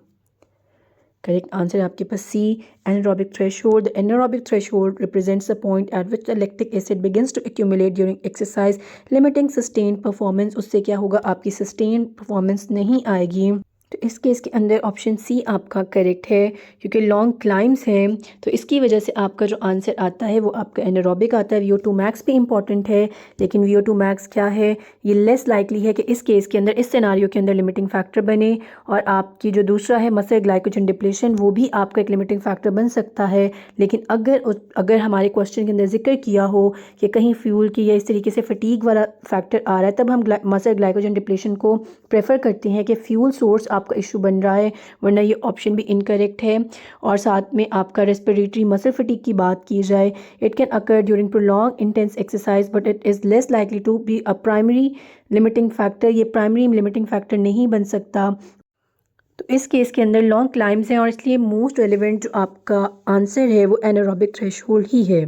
Correct answer है आपके पास सी, anaerobic threshold. The anaerobic threshold represents the point at which the lactic acid begins to accumulate during exercise, limiting sustained performance. उससे क्या होगा, आपकी sustained performance नहीं आएगी। तो इस केस के अंदर ऑप्शन सी आपका करेक्ट है क्योंकि लॉन्ग क्लाइम्स हैं, तो इसकी वजह से आपका जो आंसर आता है वो आपका एनारोबिक आता है। VO2 max भी इंपॉर्टेंट है, लेकिन VO2 max क्या है, ये लेस लाइकली है कि इस केस के अंदर, इस सिनारियो के अंदर लिमिटिंग फैक्टर बने। और आपकी जो दूसरा है मसल ग्लाइकोजन डिप्लेशन, वो भी आपका एक लिमिटिंग फैक्टर बन सकता है। लेकिन अगर हमारे क्वेश्चन के अंदर जिक्र किया हो कि कहीं फ्यूल की या इस तरीके से फटीग वाला फैक्टर आ रहा है, तब हम मसल ग्लाइकोजन डिप्लेशन को प्रेफर करते हैं कि फ्यूल सोर्स आपका इशू बन रहा है, वरना ये ऑप्शन भी इनकरेक्ट है। और साथ में आपका रेस्पिरेटरी मसल फटीग की बात की जाए, it can occur during prolong intense exercise but it is less likely to be a primary limiting factor. ये प्राइमरी लिमिटिंग फैक्टर नहीं बन सकता। तो इस केस के अंदर लॉन्ग क्लाइम्स हैं और इसलिए मोस्ट रेलिवेंट जो आपका आंसर है वो एनारोबिक थ्रेशोल्ड ही है।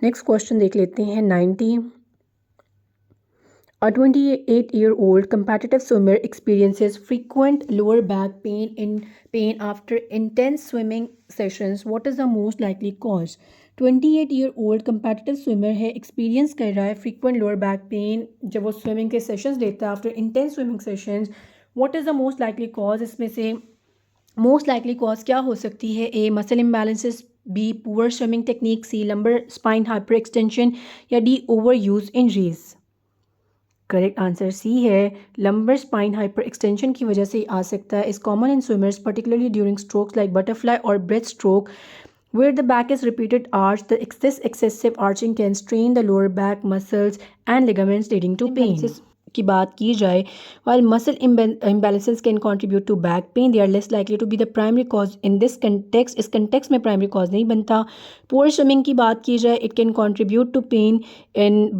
नेक्स्ट क्वेश्चन देख लेते हैं 90। A 28-year-old competitive swimmer experiences frequent lower back pain after intense swimming sessions. What is the most likely cause? 28-year-old competitive swimmer है, एक्सपीरियंस कर रहा है frequent lower back pain जब वो स्विमिंग के सेशंस लेता है after intense swimming sessions. What is the most likely cause? इसमें से मोस्ट लाइकली कॉज क्या हो सकती है? A muscle imbalances, B poor swimming technique, C lumbar spine hyperextension या D overuse injuries. Correct answer C है, lumbar spine hyper extension की वजह से आ सकता है। Is common in swimmers particularly during strokes like butterfly और breaststroke where the back is repeated arch. This excessive arching can strain the lower back muscles and ligaments leading to pain. की बात की जाए, while muscle imbalances can contribute to back pain, they are less likely to be the primary cause in this context. इस context में primary cause नहीं बनता। poor swimming की बात की जाए, it can contribute to pain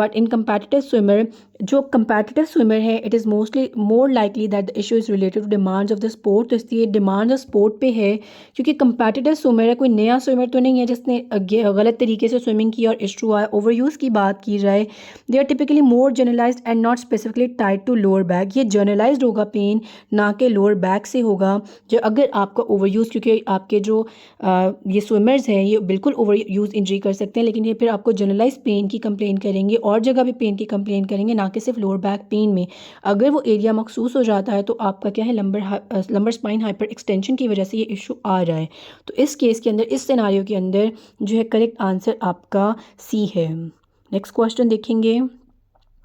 but in competitive swimmer, जो competitive swimmer है, it is mostly more likely that the issue is related to demands of the sport. तो इसलिए demands of sport पे है, क्योंकि competitive swimmer है, कोई नया swimmer तो नहीं है जिसने गलत तरीके से swimming की और issue आया। overuse की बात की जाए, they are typically more generalized and not specifically tied to lower back. ये generalized होगा पेन, ना कि lower back से होगा। जो अगर आपका overuse, क्योंकि आपके जो ये swimmers हैं ये बिल्कुल overuse injury कर सकते हैं, लेकिन ये फिर आपको generalized पेन की कंप्लेन करेंगे और जगह भी पेन की कंप्लेन करेंगे, ना कि सिर्फ लोअर बैक पेन में। अगर वो एरिया मखसूस हो जाता है तो आपका क्या है, लंबर स्पाइन हाइपर एक्सटेंशन की वजह से ये इशू आ रहा है। तो इस केस के अंदर, इस सिनारियो के अंदर जो है करेक्ट आंसर आपका सी है। नेक्स्ट क्वेश्चन देखेंगे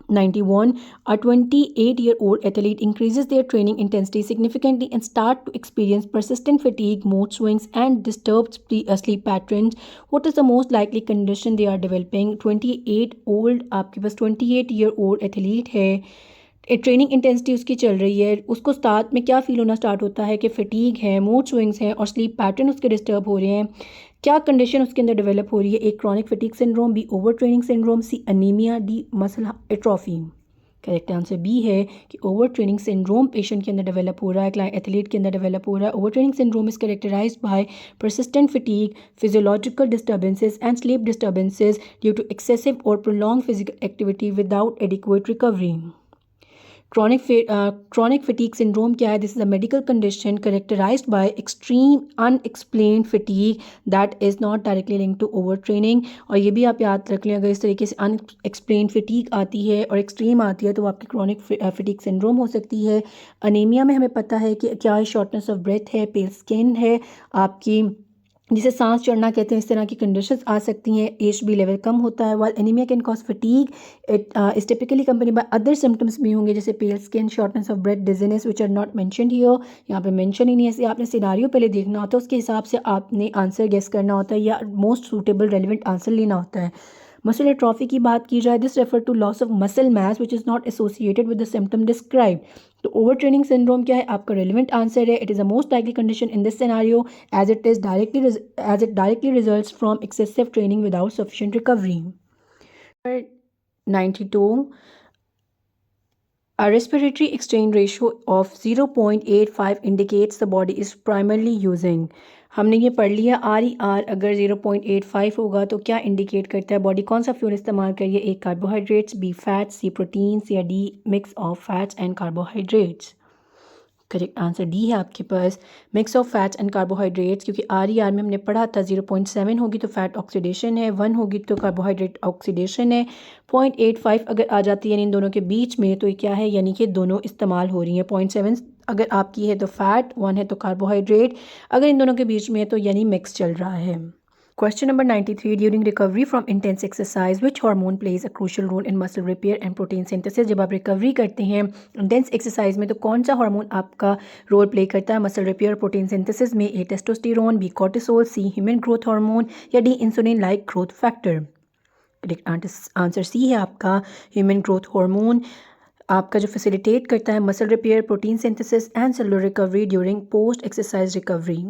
91. A 28-year-old athlete increases their training intensity significantly and start to experience persistent fatigue, mood swings, and disturbed sleep patterns. What is the most likely condition they are developing? 28 आपके पास 28-year-old athlete है, training intensity उसकी चल रही है, उसको start में क्या feel होना स्टार्ट होता है कि फटीग है, मूड स्विंग्स हैं और स्लीप पैटर्न उसके डिस्टर्ब हो रहे हैं। क्या कंडीशन उसके अंदर डेवलप हो रही है? एक chronic fatigue syndrome, B over training syndrome, C anaemia, D muscle atrophy. Correct answer B है कि ओवर ट्रेनिंग सिंड्रोम पेशेंट के अंदर डेवलप हो रहा है, क्लाइंट एथलीट के अंदर डेवलप हो रहा है। Over training syndrome is characterised by persistent fatigue, physiological disturbances and sleep disturbances due to excessive or prolonged physical activity without adequate recovery. Chronic fatigue syndrome क्या है? This is a medical condition characterized by extreme unexplained fatigue that is not directly linked to overtraining. और ये भी आप याद रख लें, अगर इस तरीके से unexplained fatigue आती है और extreme आती है तो आपकी chronic fatigue syndrome हो सकती है। अनीमिया में हमें पता है कि क्या है, shortness of breath है, pale skin है, आपकी जिसे सांस चढ़ना कहते हैं, इस तरह की कंडीशंस आ सकती हैं। HB लेवल कम होता है। While anaemia can cause fatigue, it is typically company by other symptoms भी होंगे जैसे pale skin, shortness of breath, dizziness which are not mentioned here. यहाँ पे मेंशन ही नहीं है, आपने सिनारियो पहले देखना होता है, उसके हिसाब से आपने आंसर गेस करना होता है या मोस्ट सूटेबल रेलिवेंट आंसर लेना होता है। मसल एट्रोफी की बात की जाए, this refer to loss of muscle mass which is not associated with the symptom describe. तो ओवर ट्रेनिंग सिंड्रोम क्या है? आपका रेलिवेंट आंसर है, it is a most likely condition in this scenario as it directly results from excessive training without sufficient recovery. 92. A respiratory exchange ratio of 0.85 indicates the body is primarily using. हमने ये पढ़ लिया, RER अगर 0.85 होगा तो क्या indicate करता है? बॉडी कौन सा फ्यूल इस्तेमाल करिए? A carbohydrates, B fats, C proteins या D mix of fats and carbohydrates. Correct answer D है आपके पास, mix of fats and carbohydrates, क्योंकि RER में हमने पढ़ा था 0.7 होगी तो फैट ऑक्सीडेशन है, 1 होगी तो कार्बोहाइड्रेट ऑक्सीडेशन है, 0.85 अगर आ जाती है इन दोनों के बीच में तो ये क्या है, यानी कि दोनों इस्तेमाल हो रही हैं। 0.7 अगर आपकी है तो फैट, 1 है तो कार्बोहाइड्रेट, अगर इन दोनों के बीच में है तो यानी मिक्स चल रहा है। Question number 93. During recovery from intense exercise, which hormone plays a crucial role in muscle repair and protein synthesis? जब आप रिकवरी करते हैं इंटेंस एक्सरसाइज में तो कौन सा हार्मोन आपका रोल प्ले करता है मसल रिपेयर प्रोटीन सिंथेसिस में? A testosterone, B cortisol, C human growth hormone या D insulin like growth factor. Correct answer C है आपका, ह्यूमन ग्रोथ हार्मोन आपका जो फैसिलिटेट करता है muscle repair, protein synthesis and cellular recovery during post exercise recovery.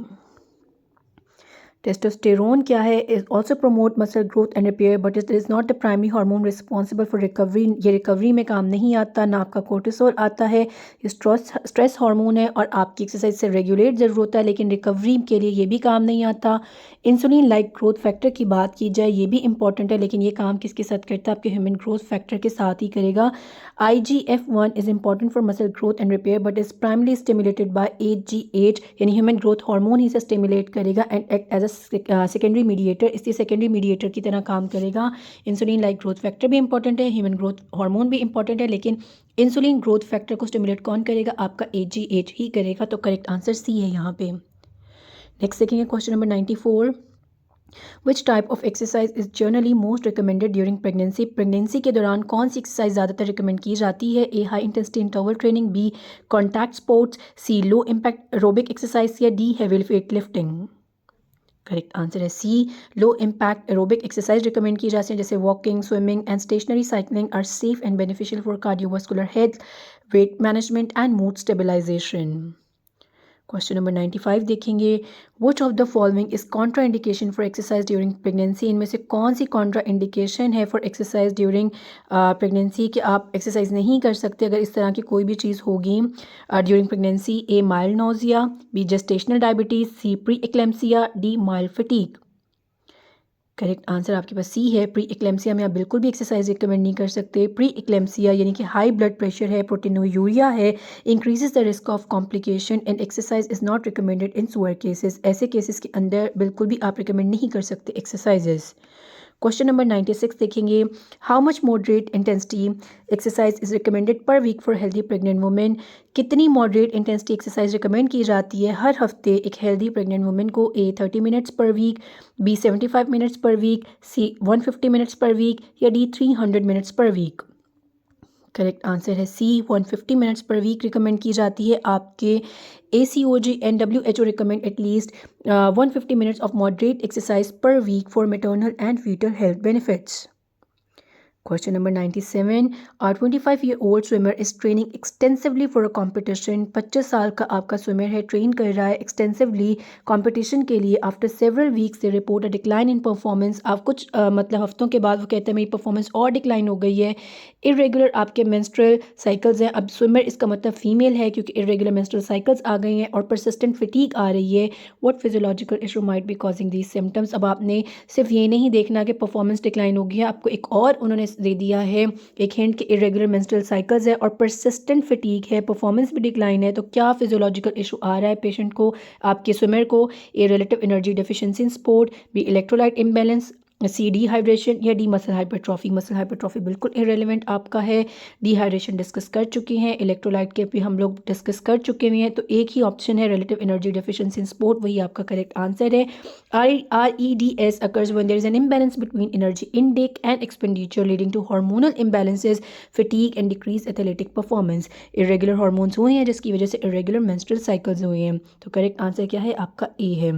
Testosterone क्या है? Is also promote muscle growth and repair but it is not the primary hormone responsible for recovery. ये recovery में काम नहीं आता, ना आपका कोर्टिसोल आता है। ये स्ट्रेस हार्मोन है और आपकी एक्सरसाइज से रेगुलेट ज़रूर होता है, लेकिन रिकवरी के लिए ये भी काम नहीं आता। इंसुलिन लाइक ग्रोथ फैक्टर की बात की जाए, ये भी इंपॉर्टेंट है, लेकिन ये काम किसके साथ करता है? आपके ह्यूमन ग्रोथ फैक्टर के साथ ही करेगा। IGF-1 is important for muscle growth and repair but is primarily stimulated by HGH, यानी ह्यूमन ग्रोथ हार्मोन ही इसे स्टिमुलेट करेगा and act as a secondary mediator, इसलिए सेकेंडरी मीडिएटर की तरह काम करेगा। इंसुलिन लाइक ग्रोथ फैक्टर भी इंपॉर्टेंट है, ह्यूमन ग्रोथ हार्मोन भी इंपॉर्टेंट है, लेकिन इंसुलिन ग्रोथ फैक्टर को स्टिमुलेट कौन करेगा? आपका HGH ही करेगा। तो करेक्ट आंसर सी है यहाँ पे। नेक्स्ट देखेंगे question number 94। Which type of exercise is generally most recommended during pregnancy? Pregnancy के दौरान कौन सी एक्सरसाइज ज़्यादातर रिकमेंड की जाती है? A high intensity interval training, B contact sports, C low impact aerobic exercise या D heavy weight lifting? Correct answer है C, low impact aerobic exercise recommend की जाती है, जैसे walking, swimming and stationary cycling are safe and beneficial for cardiovascular health, weight management and mood stabilisation. Question number 95 देखेंगे। Which of the following is contraindication for exercise during pregnancy? इनमें से कौन सी Contra indication है for exercise during pregnancy कि आप exercise नहीं कर सकते अगर इस तरह की कोई भी चीज़ होगी during pregnancy? A mild nausea, B gestational diabetes, C pre eclampsia, D mild fatigue. Correct answer आपके पास सी है, प्री एक्लेम्सिया में आप बिल्कुल भी एक्सरसाइज रिकमेंड नहीं कर सकते। प्री एक्लेम्सिया यानी कि हाई ब्लड प्रेशर है, प्रोटीनोयूरिया है, increases the risk of complication and exercise is not recommended in सुअर केसेस। ऐसे केसेस के अंदर बिल्कुल भी आप रिकमेंड नहीं कर सकते एक्सरसाइजेस। क्वेश्चन नंबर 96 देखेंगे। How much moderate intensity exercise is recommended per week for healthy pregnant women? कितनी मॉडरेट इंटेंसिटी एक्सरसाइज रिकमेंड की जाती है हर हफ्ते एक हेल्दी प्रेग्नेंट वुमेन को? A 30 minutes per week, B 75 minutes per week, C 150 minutes per week या D 300 minutes per week? Correct answer है C, 150 minutes per week recommend की जाती है। आपके ACOG and WHO recommend at least 150 minutes of moderate exercise per week for maternal and fetal health benefits. Question number 97. A 25-year-old swimmer is training extensively for a competition. 25 साल का आपका swimmer है, train कर रहा है एक्सटेंसिवली कंपटीशन के लिए। After several weeks they report a decline in performance. आप कुछ मतलब हफ्तों के बाद वो कहते हैं मेरी परफॉर्मेंस और डिक्लाइन हो गई है। इरेगुलर आपके मेंस्ट्रुअल साइकिल्स हैं। अब स्विमर इसका मतलब फीमेल है क्योंकि इरेगुलर मेंस्ट्रुअल साइकिल्स आ गई हैं और परसिस्टेंट फटीग आ रही है। What physiological issue might be causing these symptoms? अब आपने सिर्फ ये नहीं देखना कि परफॉर्मेंस डिक्लाइन हो गया, आपको एक और उन्होंने दे दिया है एक हिंट कि इरेगुलर मेंस्ट्रुअल साइकिल्स है और परसिस्टेंट फटीग है, परफॉर्मेंस भी डिक्लाइन है। तो क्या फिजियोलॉजिकल इशू आ रहा है पेशेंट को, आपके स्विमर को? A relative energy deficiency in sport, B electrolyte imbalance, C dehydration या D muscle hypertrophy? Muscle hypertrophy बिल्कुल इरेलीवेंट आपका है। डिहाइड्रेशन डिस्कस कर चुके हैं, इलेक्ट्रोलाइट के भी हम लोग डिस्कस कर चुके हुए हैं। तो एक ही ऑप्शन है relative energy deficiency in sport, वही आपका करेक्ट आंसर है। REDS occurs when there is an imbalance between energy intake and expenditure leading to hormonal imbalances, fatigue and decreased athletic performance. irregular hormones हुए हैं जिसकी वजह से irregular menstrual cycles हुए हैं। तो करेक्ट आंसर क्या है आपका? ए है।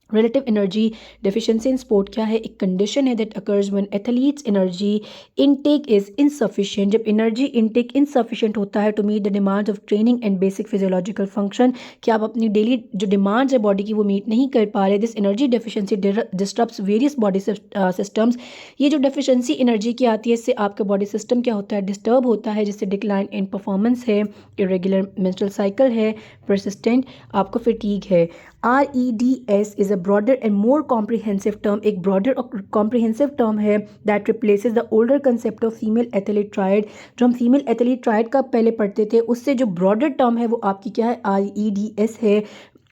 Relative energy deficiency in sport क्या है? एक कंडीशन है that occurs when athletes energy intake is insufficient. जब एनर्जी इनटेक इनसफिशिएंट होता है to meet the demands of training and basic physiological function, कि आप अपनी डेली जो डिमांड्स है बॉडी की वो मीट नहीं कर पा रहे। This energy deficiency disturbs various body systems. ये जो डेफिशिएंसी एनर्जी की आती है इससे आपका बॉडी सिस्टम क्या होता है? डिस्टर्ब होता है, जिससे डिक्लाइन इन परफॉर्मेंस है, इरेगुलर मेंस्ट्रुअल साइकिल है, परसिस्टेंट आपको फटीग है। REDS is a broader and more comprehensive term, एक broader और comprehensive term है that replaces the older concept of female athlete triad। जो हम female athlete triad का पहले पढ़ते थे उससे जो broader term है वो आपकी क्या है? REDS है।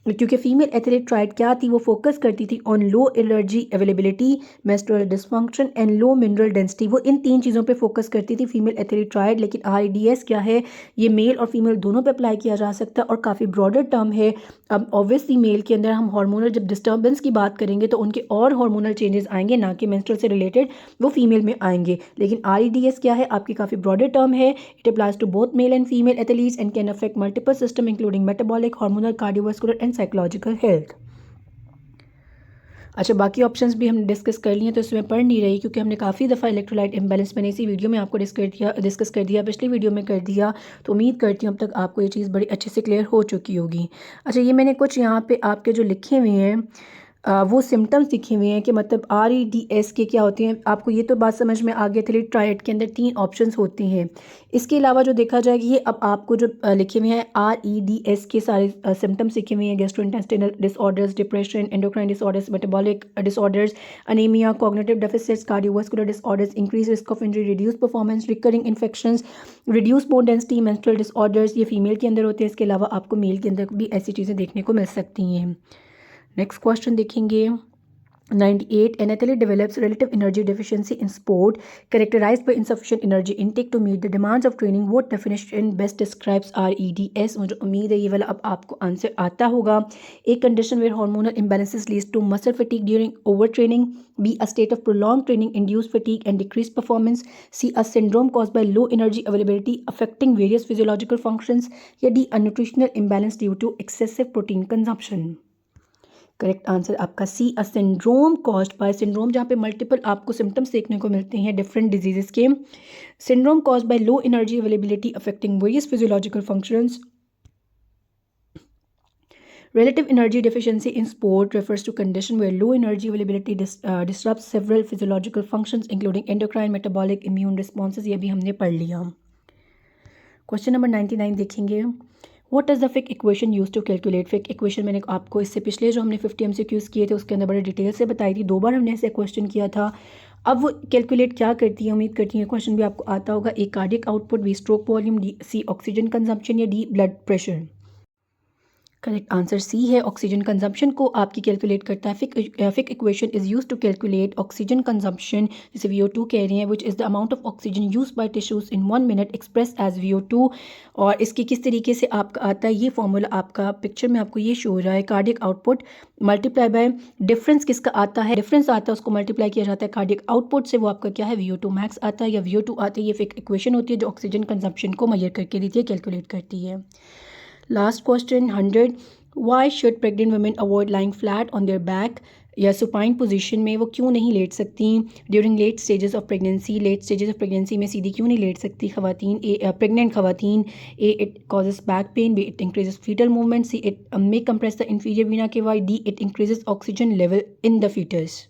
क्योंकि फीमेल एथलीट ट्राइड क्या थी? वो फोकस करती थी on low energy availability, menstrual dysfunction and low mineral density. वो इन 3 चीज़ों पे फोकस करती थी फीमेल एथलीट ट्राइड। लेकिन REDS क्या है? ये मेल और फीमेल दोनों पे अप्लाई किया जा सकता है और काफ़ी ब्रॉडर टर्म है। अब ऑब्वियसली मेल के अंदर हम हार्मोनल जब डिस्टर्बेंस की बात करेंगे तो उनके और हार्मोनल चेंजेस आएंगे, ना कि मेंस्ट्रुअल से रिलेटेड वो फीमेल में आएंगे। लेकिन REDS क्या है? आपकी काफ़ी ब्रॉडर टर्म है। It applies to both male and female athletes and can affect multiple system including metabolic, hormonal, cardiovascular and psychological health. अच्छा, बाकी ऑप्शंस भी हमने डिस्कस कर लिए तो इसमें पढ़ नहीं रही क्योंकि हमने काफ़ी दफ़ा इलेक्ट्रोलाइट इम्बैलेंस मैंने इसी वीडियो में आपको डिस्कस कर दिया, पिछली वीडियो में कर दिया। तो उम्मीद करती हूँ अब तक आपको ये चीज़ बड़ी अच्छे से क्लियर हो चुकी होगी। अच्छा, ये मैंने कुछ यहाँ पे आपके जो लिखे हुए हैं वो सिम्टम्स लिखे हुए हैं कि मतलब REDS के क्या होते हैं। आपको ये तो बात समझ में आ गई थी। ट्रायड के अंदर 3 ऑप्शंस होते हैं। इसके अलावा जो देखा जाएगा ये अब आपको जो लिखे हुए हैं REDS के सारे सिम्टम्स लिखे हुए हैं। Gastrointestinal disorders, depression, endocrine disorders, metabolic disorders, anaemia, cognitive deficits, cardiovascular disorders, increase risk of injury, reduce performance, recurring infections, reduce bone density, menstrual disorders. ये फीमेल के अंदर होते हैं। इसके अलावा आपको मेल के अंदर भी ऐसी चीज़ें देखने को मिल सकती हैं। नेक्स्ट क्वेश्चन देखेंगे 98. An athlete develops relative energy deficiency in sport characterized by insufficient energy intake to meet the demands of training. What definition best describes REDS? मुझे उम्मीद है ये वाला अब आपको आंसर आता होगा। A condition where hormonal imbalances leads to muscle fatigue during overtraining. B. A state of prolonged training induced fatigue and decreased performance. C. A syndrome caused by low energy availability affecting various physiological functions. या D. A nutritional imbalance due to excessive protein consumption. Correct answer आपका सी, अ syndrome caused by. Syndrome जहाँ पे multiple आपको symptoms देखने को मिलते हैं different diseases के। Syndrome caused by low energy availability affecting various physiological functions. Relative energy deficiency in sport refers to condition where low energy availability disrupts several physiological functions including endocrine, metabolic, immune responses। ये भी हमने पढ़ लिया। Question number 99 देखेंगे। What is the Fick equation used to calculate? Fick equation मैंने आपको इससे पिछले जो हमने 50 MCQs किए थे उसके अंदर बड़े डिटेल से बताई थी। 2 बार हमने ऐसे क्वेश्चन किया था। अब वो कैलकुलेट क्या करती है, उम्मीद करती है क्वेश्चन भी आपको आता होगा। A cardiac output, B stroke volume, D C oxygen consumption या D blood pressure. Correct answer C है, ऑक्सीजन कंजम्पशन को आपकी कैलकुलेट करता है। Fick equation is use to calculate oxygen consumption, जैसे VO2 कह रहे हैं, which is the amount of oxygen use by tissues in 1 minute express as VO2। और इसकी किस तरीके से आपका आता है ये फॉर्मूला आपका पिक्चर में आपको ये शो हो रहा है। Cardiac output multiply by difference किसका आता है, डिफरेंस आता है उसको मल्टीप्लाई किया जाता है कार्डियक आउटपुट से, वो आपका क्या है VO2 मैक्स आता है या VO2 आता है। ये फिक इक्वेशन होती है जो ऑक्सीजन कंजम्पशन को मेजर करके देती है, कैलकुलेट करती है। Last question 100. Why should pregnant women avoid lying flat on their back या सुपाइन पोजीशन में वो क्यों नहीं लेट सकती during late stages of pregnancy. Late stages of pregnancy में सीधी क्यों नहीं लेट सकती खवातीन, प्रेग्नेंट खवातीन। A it causes back pain, B it increases fetal movement, C it may compress the inferior vena cava, D it increases oxygen level in the foetus.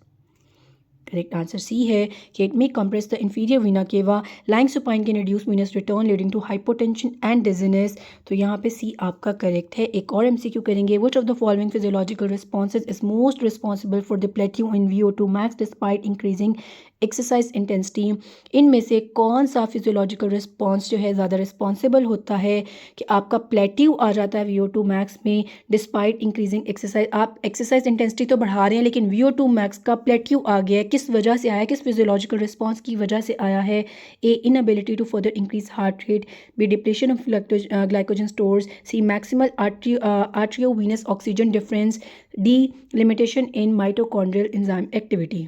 Correct answer C है कि it may compress the inferior vena cava, lying supine can reduce venous return leading to hypotension and dizziness. तो यहाँ पे सी आपका correct है। एक और MCQ करेंगे। Which of the following physiological responses is most responsible for the plateau in VO2 max despite increasing exercise intensity. इनमें से कौन सा फिजियोलॉजिकल रिस्पॉन्स जो है ज़्यादा रिस्पॉन्सिबल होता है कि आपका प्लेट्यू आ जाता है VO2 मैक्स में डिस्पाइट इंक्रीजिंग एक्सरसाइज। आप एक्सरसाइज इंटेंसिटी तो बढ़ा रहे हैं लेकिन VO2 मैक्स का प्लेट्यू आ गया है, किस वजह से आया, किस फिजियोलॉजिकल रिस्पॉन्स की वजह से आया है। A inability to further increase heart rate, B depletion of glycogen stores, C maximal arteriovenous oxygen difference, D limitation in mitochondrial enzyme activity.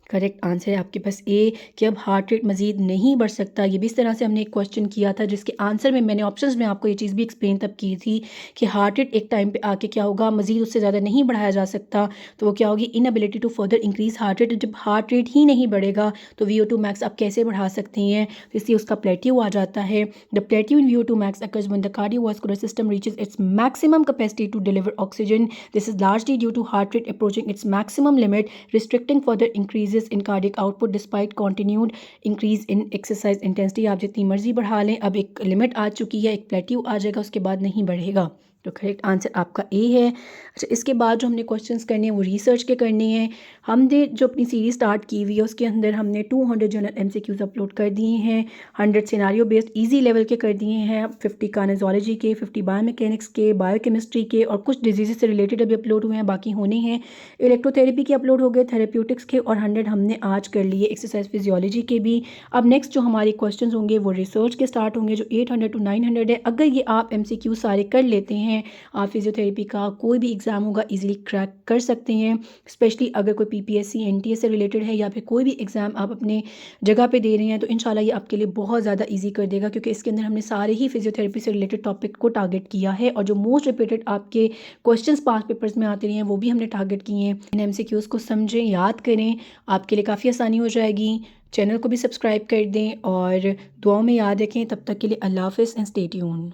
Correct answer है आपके पास ए कि अब हार्ट रेट मज़ीद नहीं बढ़ सकता। ये भी इस तरह से हमने एक क्वेश्चन किया था जिसके आंसर में मैंने ऑप्शंस में आपको ये चीज़ भी एक्सप्लेन तब की थी कि हार्ट रेट एक टाइम पे आके क्या होगा, मज़ीद उससे ज़्यादा नहीं बढ़ाया जा सकता। तो वो क्या होगी, inability to further increase heart rate. जब हार्ट रेट ही नहीं बढ़ेगा तो VO2 मैक्स आप कैसे बढ़ा सकते हैं, तो इसलिए उसका प्लेट्यू आ जाता है। The plateau in VO2 max occurs when the cardiovascular system reaches its maximum capacity to deliver oxygen. This is largely due to heart rate approaching its maximum limit restricting further increases in cardiac output despite continued increase in exercise intensity. आप जितनी मर्जी बढ़ा लें, अब एक limit आ चुकी है, एक प्लेट्यू आ जाएगा, उसके बाद नहीं बढ़ेगा। तो करेक्ट आंसर आपका ए है। अच्छा, इसके बाद जो हमने क्वेश्चंस करने हैं वो रिसर्च के करने हैं। हमने जो अपनी सीरीज स्टार्ट की हुई है उसके अंदर हमने 200 जनरल MCQs अपलोड कर दिए हैं, 100 सिनारियो बेस्ड इजी लेवल के कर दिए हैं, 50 कानेजोलॉजी के, 50 बायोमैकेनिक्स के, बायोकेमिस्ट्री के और कुछ डिजीज़ से रिलेटेड अभी अपलोड हुए हैं, बाकी होने हैं। इलेक्ट्रोथेरेपी के अपलोड हो गए, थेरेप्यूटिक्स के, और 100 हमने आज कर लिए एक्सरसाइज फिजियोलॉजी के भी। अब नेक्स्ट जो हमारे क्वेश्चन होंगे वो रिसर्च के स्टार्ट होंगे जो 800 to 900 है। अगर ये आप MCQ सारे कर लेते हैं आप फिजियोथेरेपी का कोई भी एग्ज़ाम होगा इजीली क्रैक कर सकते हैं। स्पेशली अगर कोई PPSC NTA से रिलेटेड है या फिर कोई भी एग्ज़ाम आप अपने जगह पे दे रहे हैं तो इंशाल्लाह ये आपके लिए बहुत ज़्यादा इजी कर देगा, क्योंकि इसके अंदर हमने सारे ही फिजियोथेरेपी से रिलेटेड टॉपिक को टारगेट किया है और जो मोस्ट रिपीटेड आपके क्वेश्चंस पास पेपर्स में आते रहे हैं वो भी हमने टारगेट किए हैं। इन MCQs को समझें, याद करें, आपके लिए काफ़ी आसानी हो जाएगी। चैनल को भी सब्सक्राइब कर दें और दुआओं में याद रखें। तब तक के लिए अल्लाह हाफ़िज़ एंड स्टे ट्यून्ड।